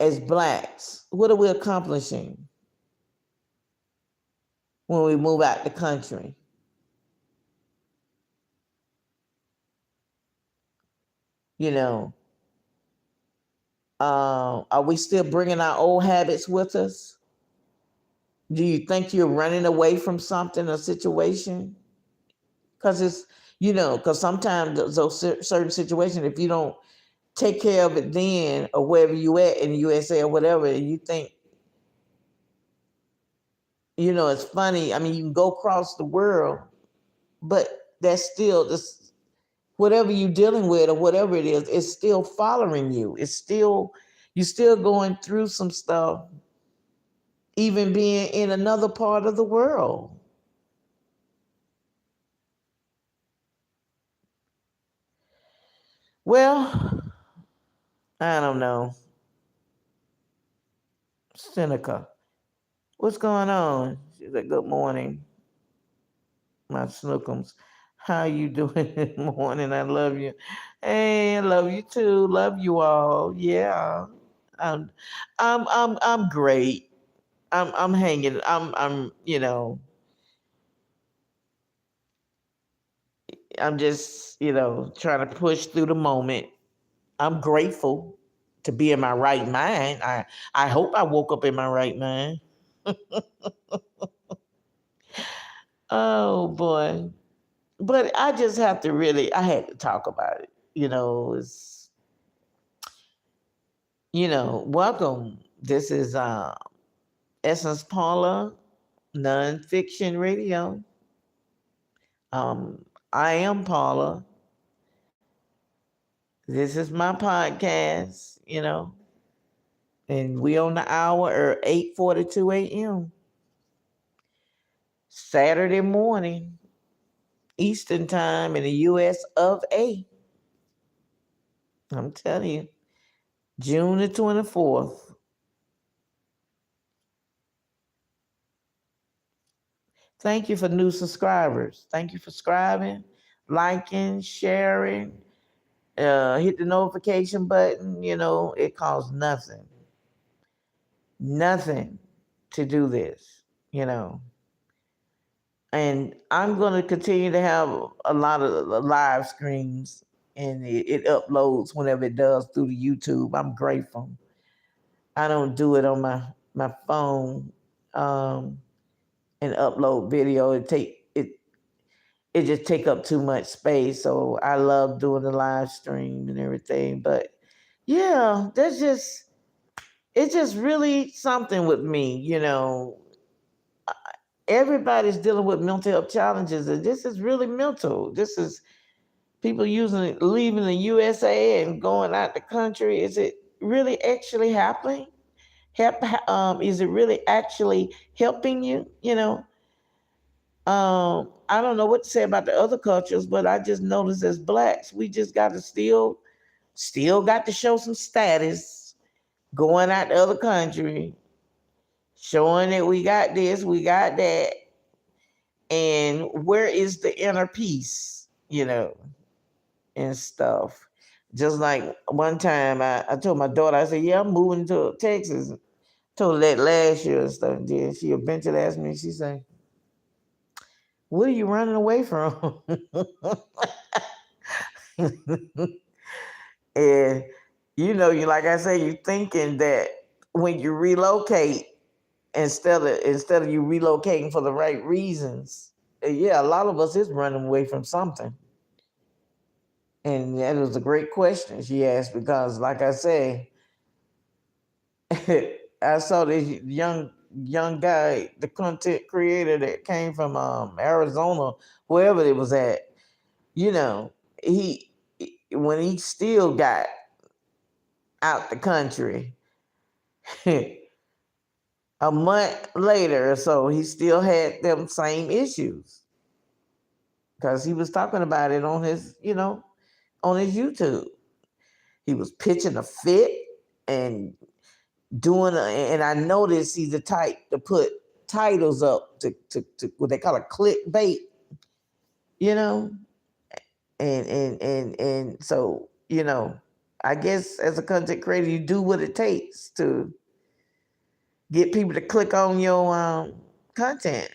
as blacks? What are we accomplishing when we move out the country? You know, are we still bringing our old habits with us? Do you think you're running away from something, a situation? Because because sometimes those certain situations, if you don't take care of it then, or wherever you at in the USA or whatever, and you think, it's funny. I mean, you can go across the world, but that's still this, whatever you're dealing with or whatever it is, it's still following you. You're still going through some stuff, even being in another part of the world. Well, I don't know. Seneca, what's going on? She said, good morning, my snookums. How you doing this morning? I love you. Hey, I love you too. Love you all. Yeah. I'm I'm great. I'm hanging. I'm just, trying to push through the moment. I'm grateful to be in my right mind. I hope I woke up in my right mind. Oh boy. But I just have to really, I had to talk about it. It's, welcome. This is Essence Paula, Nonfiction Radio. Um, I am Paula. This is my podcast, and we on the hour or 8:42 a.m. Saturday morning, Eastern time in the US of A. I'm telling you, June the 24th. Thank you for new subscribers. Thank you for subscribing, liking, sharing. Hit the notification button. It costs nothing. Nothing to do this, And I'm going to continue to have a lot of live streams, and it uploads whenever it does through the YouTube. I'm grateful. I don't do it on my phone and upload video. It just take up too much space. So I love doing the live stream and everything. But yeah, it's just really something with me, Everybody's dealing with mental health challenges, and this is really mental. This is people leaving the USA and going out the country. Is it really actually happening? Is it really actually helping you? I don't know what to say about the other cultures, but I just noticed as blacks, we just got to still got to show some status, going out the other country, showing that we got this, we got that, and where is the inner peace, and stuff. Just like one time, I told my daughter, I said, "Yeah, I'm moving to Texas." Told her that last year and stuff. And then she eventually asked me, she said, "What are you running away from?" And you like I say, you're thinking that when you relocate, instead of you relocating for the right reasons. Yeah, a lot of us is running away from something. And that was a great question she asked because, like I say, I saw this young guy, the content creator that came from Arizona, wherever it was at. You know, he when he still got out the country, a month later or so, he still had them same issues because he was talking about it on his, on his YouTube. He was pitching a fit and and I noticed he's the type to put titles up to what they call a clickbait, you know, and so I guess as a content creator, you do what it takes to get people to click on your content.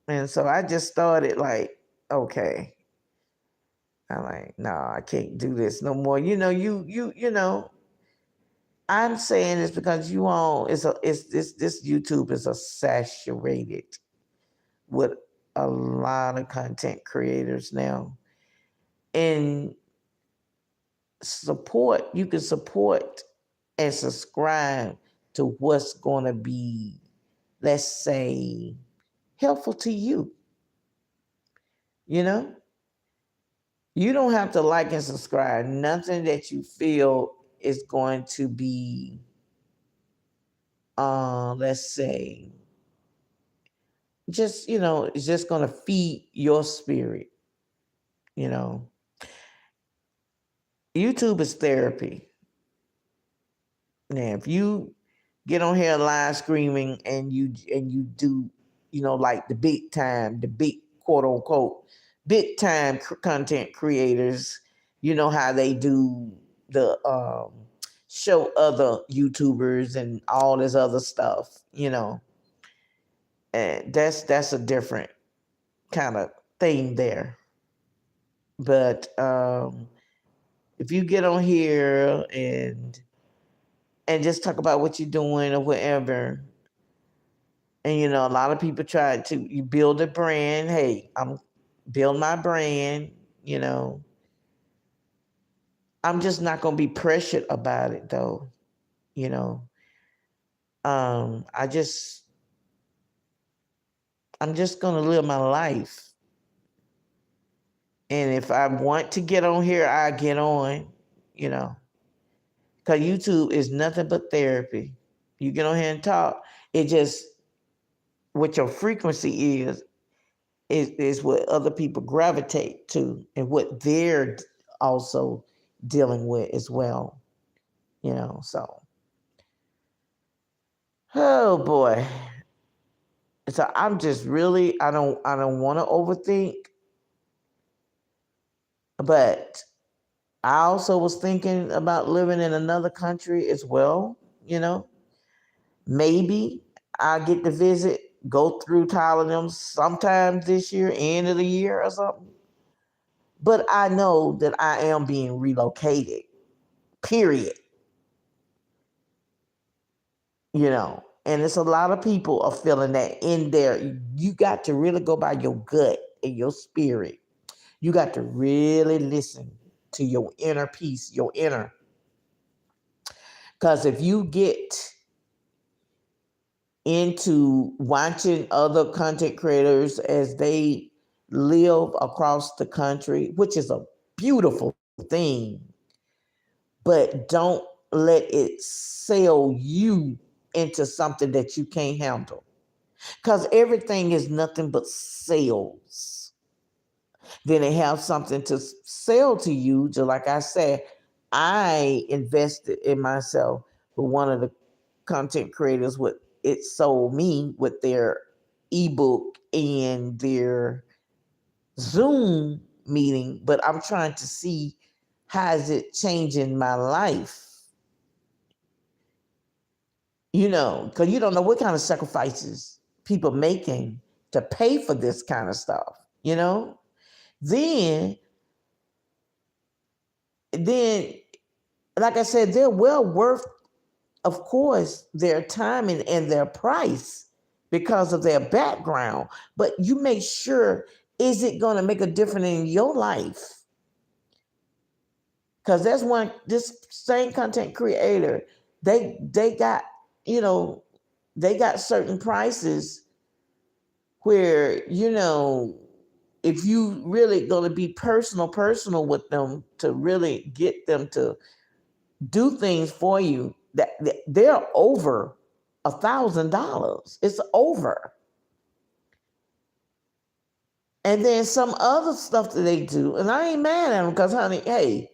And so I just started like, okay, I'm like, no, I can't do this no more. I'm saying this because this YouTube is a saturated with a lot of content creators now. And you can support and subscribe to what's going to be, let's say, helpful to you. You know, you don't have to like and subscribe nothing that you feel is going to be, let's say, just it's just going to feed your spirit. YouTube is therapy. Now, if you get on here live screaming and you do, like the big quote unquote big time content creators, you know how they do the show other YouTubers and all this other stuff, and that's a different kind of thing there. But if you get on here and just talk about what you're doing or whatever, and a lot of people try to you build a brand. Hey, I'm build my brand. I'm just not gonna be pressured about it though. You know, I just I'm just gonna live my life. And if I want to get on here, I get on, because YouTube is nothing but therapy. You get on here and talk, it just, what your frequency is what other people gravitate to and what they're also dealing with as well. So, oh boy. So I'm just really, I don't want to overthink, but I also was thinking about living in another country as well. Maybe I get to visit, go through Thailand them sometime this year, end of the year or something. But I know that I am being relocated, period. And it's a lot of people are feeling that in there. You got to really go by your gut and your spirit. You got to really listen to your inner peace, your inner. Because if you get into watching other content creators as they live across the country, which is a beautiful thing, but don't let it sell you into something that you can't handle. Because everything is nothing but sales. Then they have something to sell to you. Just like I said, I invested in myself with one of the content creators. What it sold me with their ebook and their Zoom meeting, but I'm trying to see how is it changing my life. Because you don't know what kind of sacrifices people making to pay for this kind of stuff. Then, then, like I said, they're well worth of course, their timing and their price because of their background. But you make sure, is it going to make a difference in your life? Because that's one, this same content creator, they got, you know, they got certain prices where, you know, if you really going to be personal with them to really get them to do things for you, that they're over $1,000. It's over. And then some other stuff that they do, and I ain't mad at them because, honey, hey,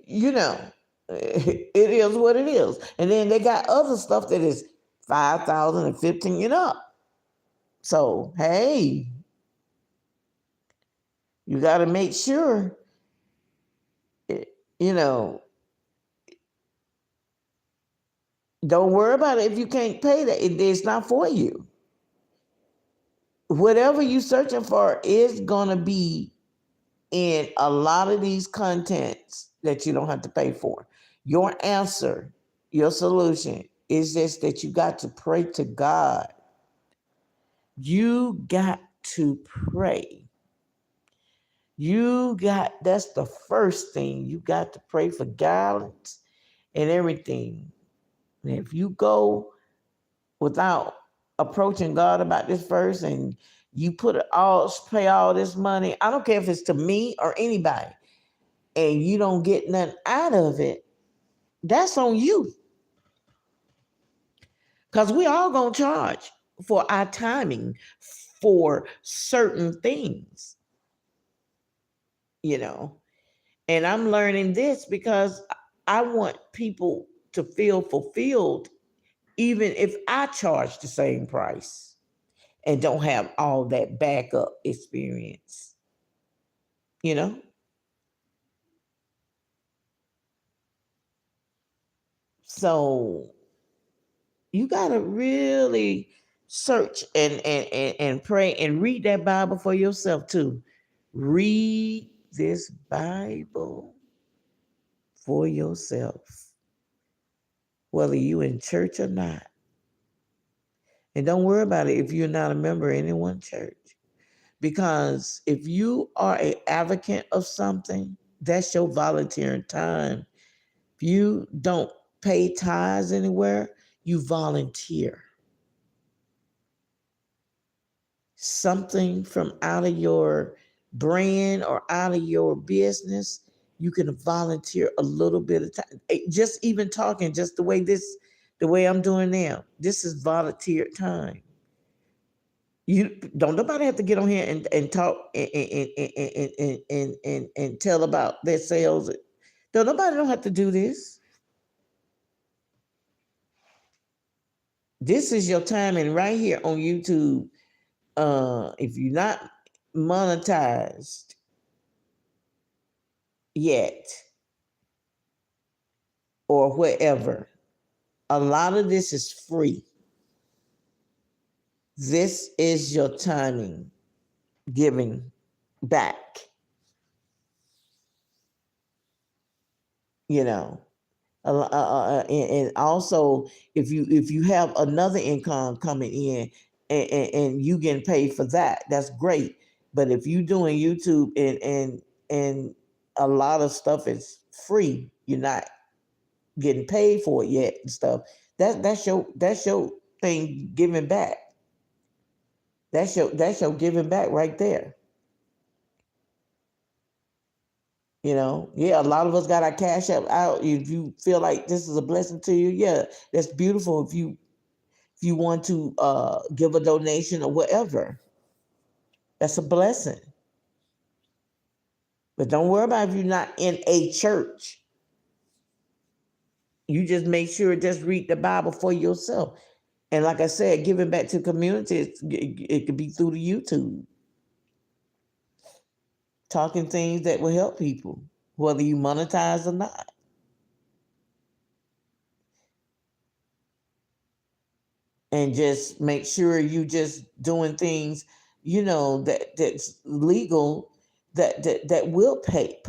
you know, it is what it is. And then they got other stuff that is 5,000 and 15 and up. So, hey, you got to make sure, you know, don't worry about it if you can't pay that. It's not for you. Whatever you're searching for is going to be in a lot of these contents that you don't have to pay for. Your answer, your solution is just that you got to pray to God. You got to pray. That's the first thing. You got to pray for guidance and everything. And if you go without approaching God about this first and you pay all this money, I don't care if it's to me or anybody, and you don't get nothing out of it, that's on you. Because we all gonna charge for our timing for certain things, you know. And I'm learning this because I want people to feel fulfilled, even if I charge the same price and don't have all that backup experience, you know. So you gotta really search and pray and read that Bible for yourself too. Read this Bible for yourself, whether you in church or not. And don't worry about it if you're not a member of any one church. Because if you are an advocate of something, that's your volunteering time. If you don't pay tithes anywhere, you volunteer. Something from out of your brand or out of your business, you can volunteer a little bit of time. Just even talking, just the way I'm doing now. This is volunteer time. You don't nobody have to get on here and talk and tell about their sales. Nobody don't have to do this. This is your time, and right here on YouTube, if you're not monetized yet or wherever, a lot of this is free. This is your timing, giving back. You know, and also if you have another income coming in and you getting paid for that, that's great. But if you doing YouTube and a lot of stuff is free, you're not getting paid for it yet and stuff. That's your thing, giving back. That's your giving back right there. You know, yeah, a lot of us got our cash up out. If you feel like this is a blessing to you, yeah, that's beautiful. If you want to give a donation or whatever, that's a blessing. But don't worry about if you're not in a church. You just make sure, just read the Bible for yourself. And like I said, giving back to community, it could be through the YouTube. Talking things that will help people, whether you monetize or not. And just make sure you just doing things, you know, that's legal, that will pay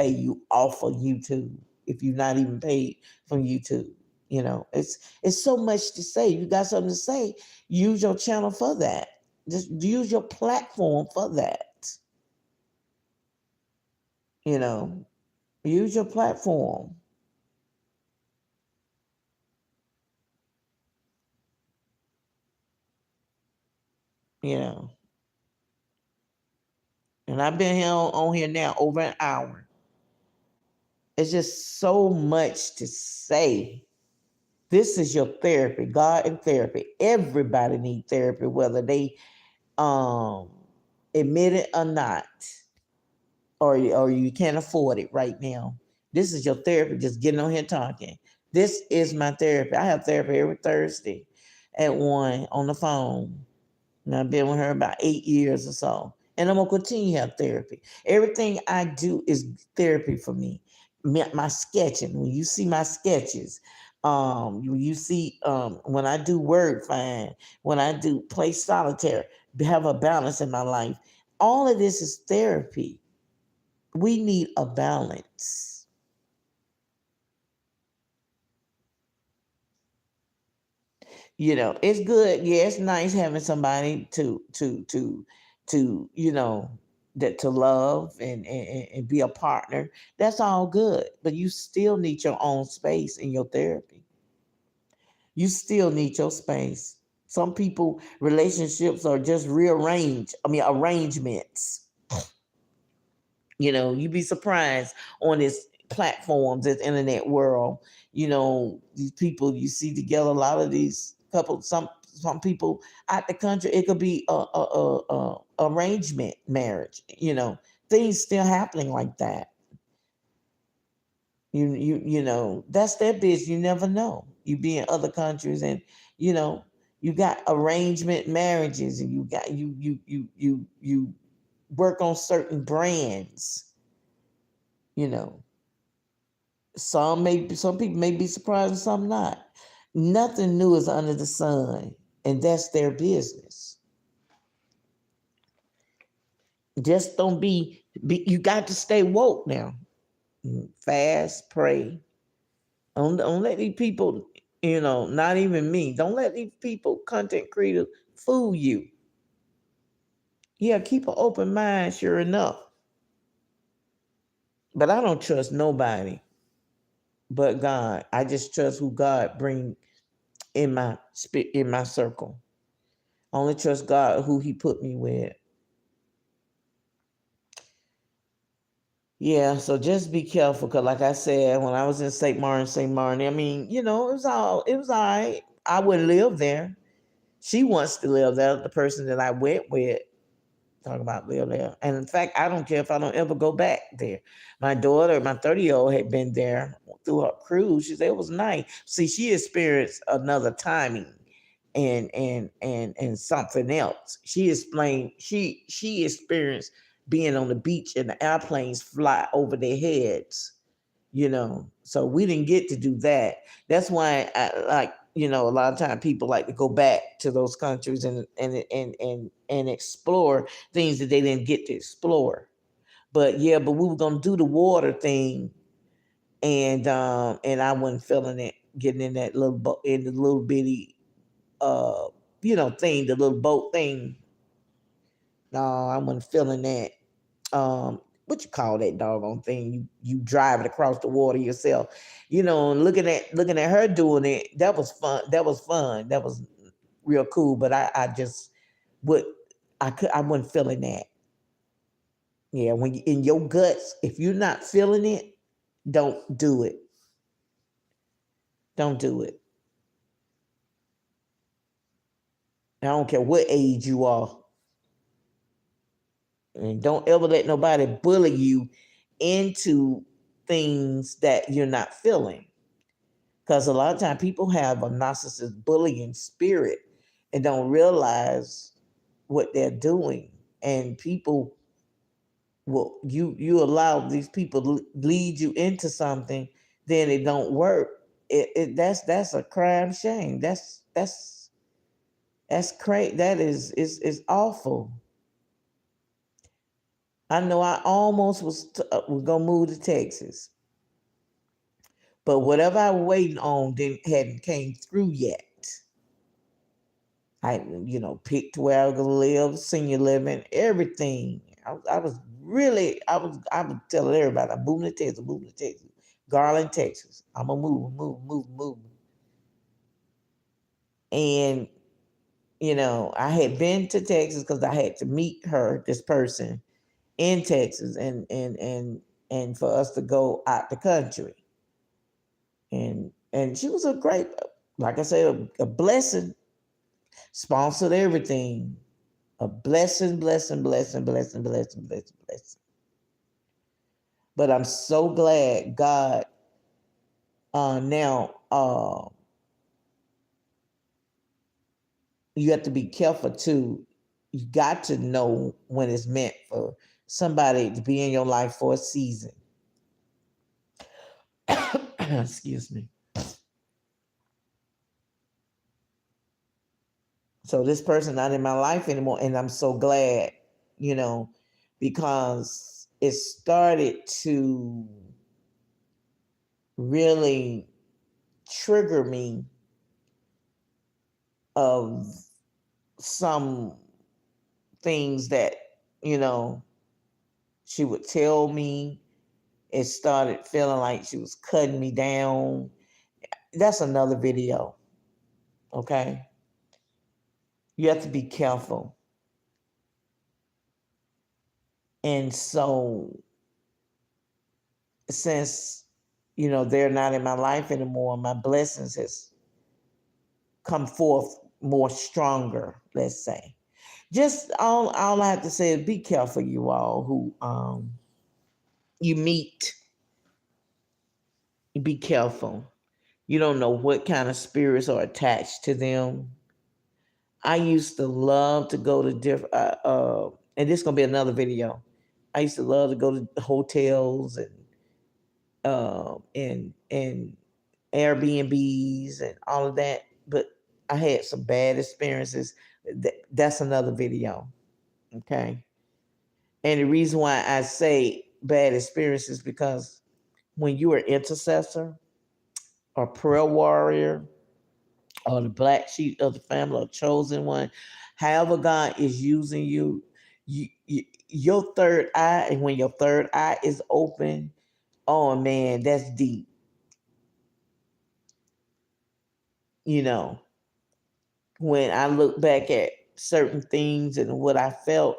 you off of YouTube. if you're not even paid from YouTube. It's so much to say. You got something to say, use your channel for that. Just use your platform for that. You know, use your platform. You know, and I've been here on here now over an hour. It's just so much to say. This is your therapy, God and therapy. Everybody need therapy, whether they um admit it or not, or you can't afford it right now. This is your therapy, just getting on here talking. This is my therapy. I have therapy every Thursday at 1 on the phone. And I've been with her about 8 years or so. And I'm gonna continue to have therapy. Everything I do is therapy for me. My sketching, when you see my sketches, you see when I do word find, when I do play solitaire, have a balance in my life. All of this is therapy. We need a balance. It's good. Yeah, it's nice having somebody to that to love and be a partner. That's all good, but you still need your own space in your therapy. You still need your space. Some people relationships are just rearranged. I mean, arrangements. You'd be surprised on this platforms, this internet world. These people you see together, a lot of these couples, some people out the country, it could be a arrangement marriage. Things still happening like that. That's their business. You never know. You be in other countries, and you know you got arrangement marriages, and you work on certain brands. you know some people may be surprised and some not. Nothing new is under the sun, and that's their business. Just don't be you got to stay woke now. Fast, pray. Don't let these people, not even me, don't let these people, content creators, fool you. Yeah, keep an open mind, sure enough. But I don't trust nobody but God. I just trust who God bring in my circle. I only trust God who He put me with. Yeah, so just be careful, cause like I said, when I was in St. Martin, I mean, it was all right. I wouldn't live there. She wants to live there. The person that I went with, talk about live there. And in fact, I don't care if I don't ever go back there. My daughter, my 30-year-old, had been there through her cruise. She said it was nice. See, she experienced another timing and something else. She explained she experienced being on the beach and the airplanes fly over their heads. So we didn't get to do that. That's why I like, a lot of time people like to go back to those countries and explore things that they didn't get to explore. But yeah, but we were gonna do the water thing, and I wasn't feeling it, getting in that little boat, in the little bitty thing, the little boat thing. No, I wasn't feeling that. What you call that doggone thing? You drive it across the water yourself. And looking at her doing it, that was fun. That was fun. That was real cool. But I just would I wasn't feeling that. Yeah, when you, in your guts, if you're not feeling it, don't do it. Don't do it. I don't care what age you are. And don't ever let nobody bully you into things that you're not feeling. Because a lot of times people have a narcissist bullying spirit and don't realize what they're doing. And people will you allow these people to lead you into something, then it don't work. That's a crime shame. That's crazy. That is awful. I know I almost was gonna move to Texas. But whatever I was waiting on hadn't came through yet. I, picked where I was gonna live, senior living, everything. I was telling everybody I'm moving to Texas, Garland, Texas. I'm gonna move. And I had been to Texas because I had to meet this person in Texas, and for us to go out the country. And she was a great, like I said, a blessing, sponsored everything. A blessing. But I'm so glad God now you have to be careful too. You got to know when it's meant for somebody to be in your life for a season. Excuse me. So this person not in my life anymore, and I'm so glad, because it started to really trigger me of some things that, she would tell me. It started feeling like she was cutting me down. That's another video. Okay. You have to be careful. And so since, they're not in my life anymore, my blessings has come forth more stronger, let's say. Just all I have to say is be careful, you all who you meet. Be careful. You don't know what kind of spirits are attached to them. I used to love to go to different, and this is gonna be another video. I used to love to go to hotels and Airbnbs and all of that, but I had some bad experiences. That's another video, okay? And the reason why I say bad experiences because when you are intercessor or prayer warrior or the black sheep of the family or chosen one, however God is using you, your third eye, and when your third eye is open, oh man, that's deep. When I look back at certain things and what I felt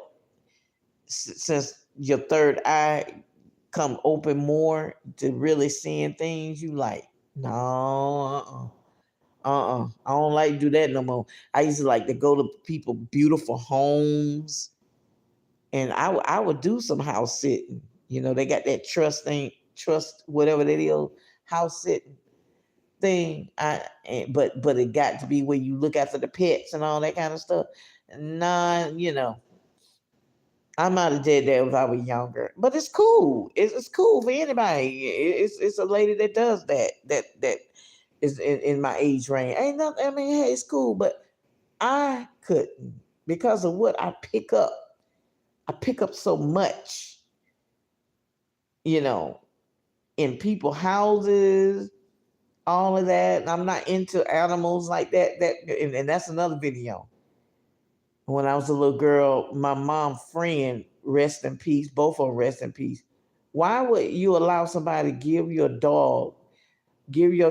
since your third eye come open more to really seeing things, you like, no, I don't like to do that no more. I used to like to go to people beautiful homes, and I would do some house sitting. They got that trust whatever that is, house sitting thing. But it got to be where you look after the pets and all that kind of stuff. Nah, I might have did that if I was younger, but it's cool. It's cool for anybody. It's a lady that does that is in my age range. Ain't nothing. I mean, hey, it's cool, but I couldn't because of what I pick up. I pick up so much, you know, in people houses, all of that. And I'm not into animals like that. And that's another video. When I was a little girl, my mom friend, rest in peace, both of them rest in peace. Why would you allow somebody to give your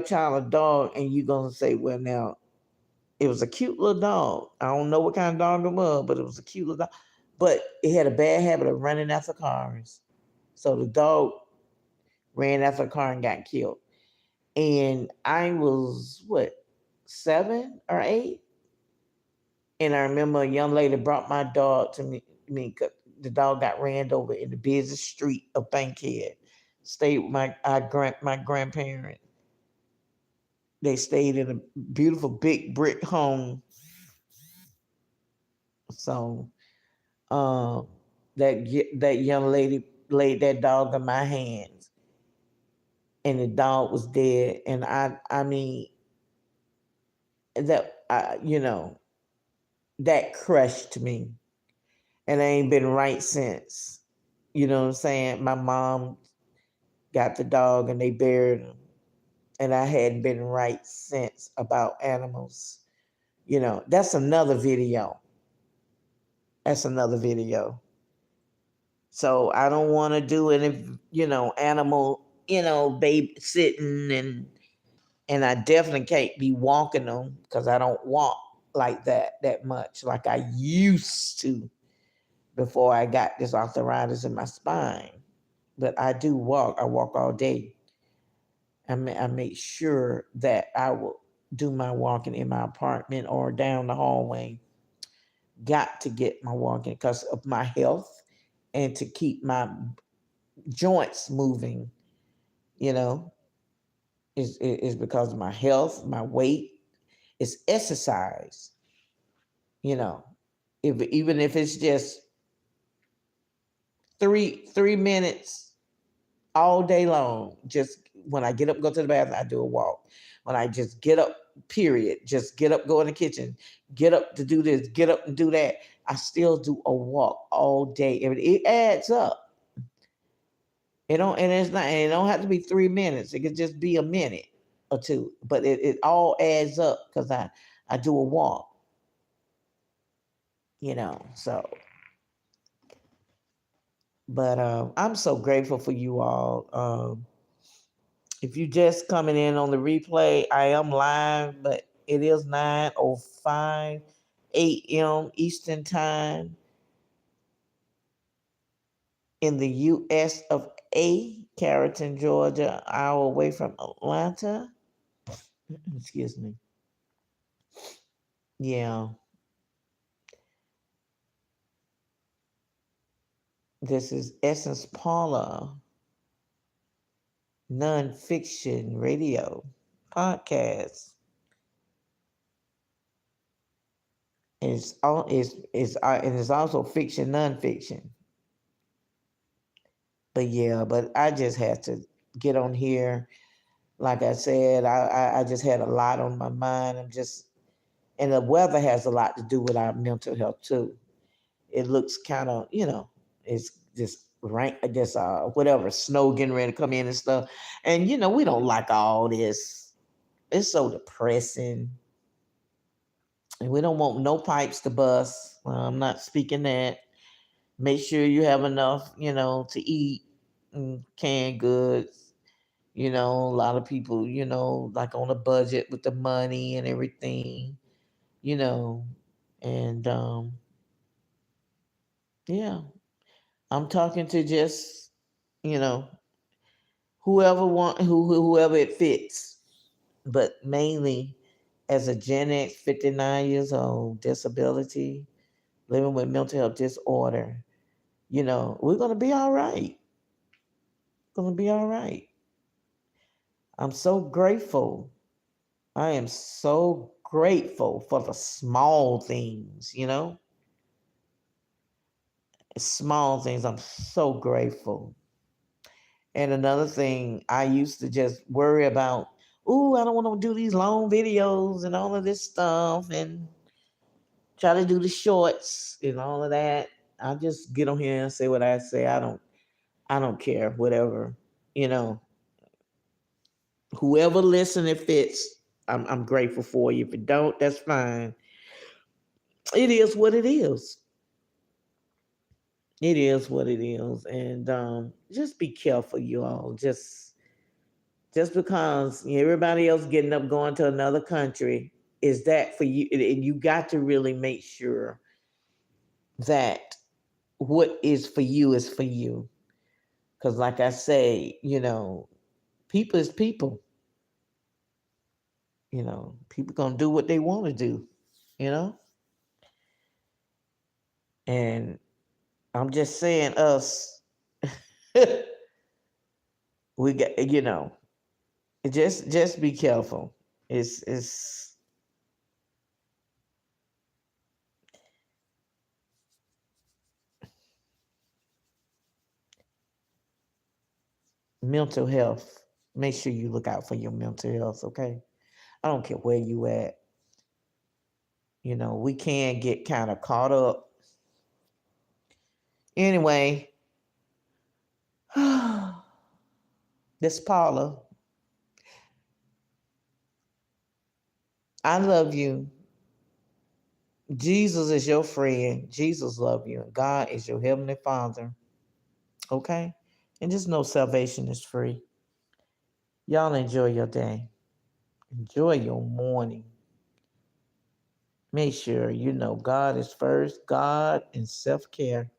child a dog, and you gonna say, well, now it was a cute little dog. I don't know what kind of dog it was, but it was a cute little dog. But it had a bad habit of running after cars. So the dog ran after a car and got killed. And I was, what, 7 or 8? And I remember a young lady brought my dog to me. Cause the dog got ran over in the busy street of Bankhead. Stayed with my grandparents. They stayed in a beautiful big brick home. So that young lady laid that dog in my hands, and the dog was dead. And I mean that that crushed me, and I ain't been right since. You know what I'm saying? My mom got the dog and they buried him. and I hadn't been right since about animals. That's another video. That's another video. So I don't want to do any, animal, babysitting, and I definitely can't be walking them because I don't walk like that much like I used to before I got this arthritis in my spine. But I do walk. I walk all day. I make sure that I will do my walking in my apartment or down the hallway. Got to get my walking because of my health and to keep my joints moving, you know, is because of my health, my weight. It's exercise, you know. If even if it's just three minutes all day long, just when I get up, go to the bathroom, I do a walk. When I just get up, period, just get up, go in the kitchen, get up to do this, get up and do that. I still do a walk all day. It adds up. It don't, and it's not, and it don't have to be 3 minutes. It could just be a minute or two, but it all adds up because I do a walk, so, but I'm so grateful for you all. If you just coming in on the replay, I am live, but it is 9:05 a.m. Eastern time in the U.S. of A, Carrollton, Georgia, an hour away from Atlanta. Excuse me. Yeah. This is Essence Paula Nonfiction Radio Podcast. And it's also fiction, nonfiction. But yeah, but I just had to get on here. Like I said, I just had a lot on my mind. And the weather has a lot to do with our mental health too. It looks kind of, it's just rain, just whatever, snow getting ready to come in and stuff. And we don't like all this. It's so depressing. And we don't want no pipes to bust. I'm not speaking that. Make sure you have enough, to eat and canned goods. A lot of people, like on a budget with the money and everything, you know. And yeah, I'm talking to just, you know, whoever it fits. But mainly as a Gen X, 59 years old, disability, living with mental health disorder, we're gonna be all right. Gonna be all right. I'm so grateful. I am so grateful for the small things, Small things. I'm so grateful. And another thing, I used to just worry about, I don't want to do these long videos and all of this stuff and try to do the shorts and all of that. I just get on here and say what I say. I don't care, whatever, you know. Whoever listen, if it's, I'm grateful for you. If it don't, that's fine. It is what it is. It is what it is. And just be careful, you all. Just because everybody else getting up going to another country, is that for you? And you got to really make sure that what is for you is for you. Because like I say, people is people. People gonna do what they want to do, you know? And I'm just saying us, we got, just be careful. It's mental health. Make sure you look out for your mental health, okay? I don't care where you at. We can get kind of caught up. Anyway, this Paula, I love you. Jesus is your friend. Jesus love you. God is your heavenly Father. Okay? And just know salvation is free. Y'all enjoy your day. Enjoy your morning. Make sure you know God is first. God and self-care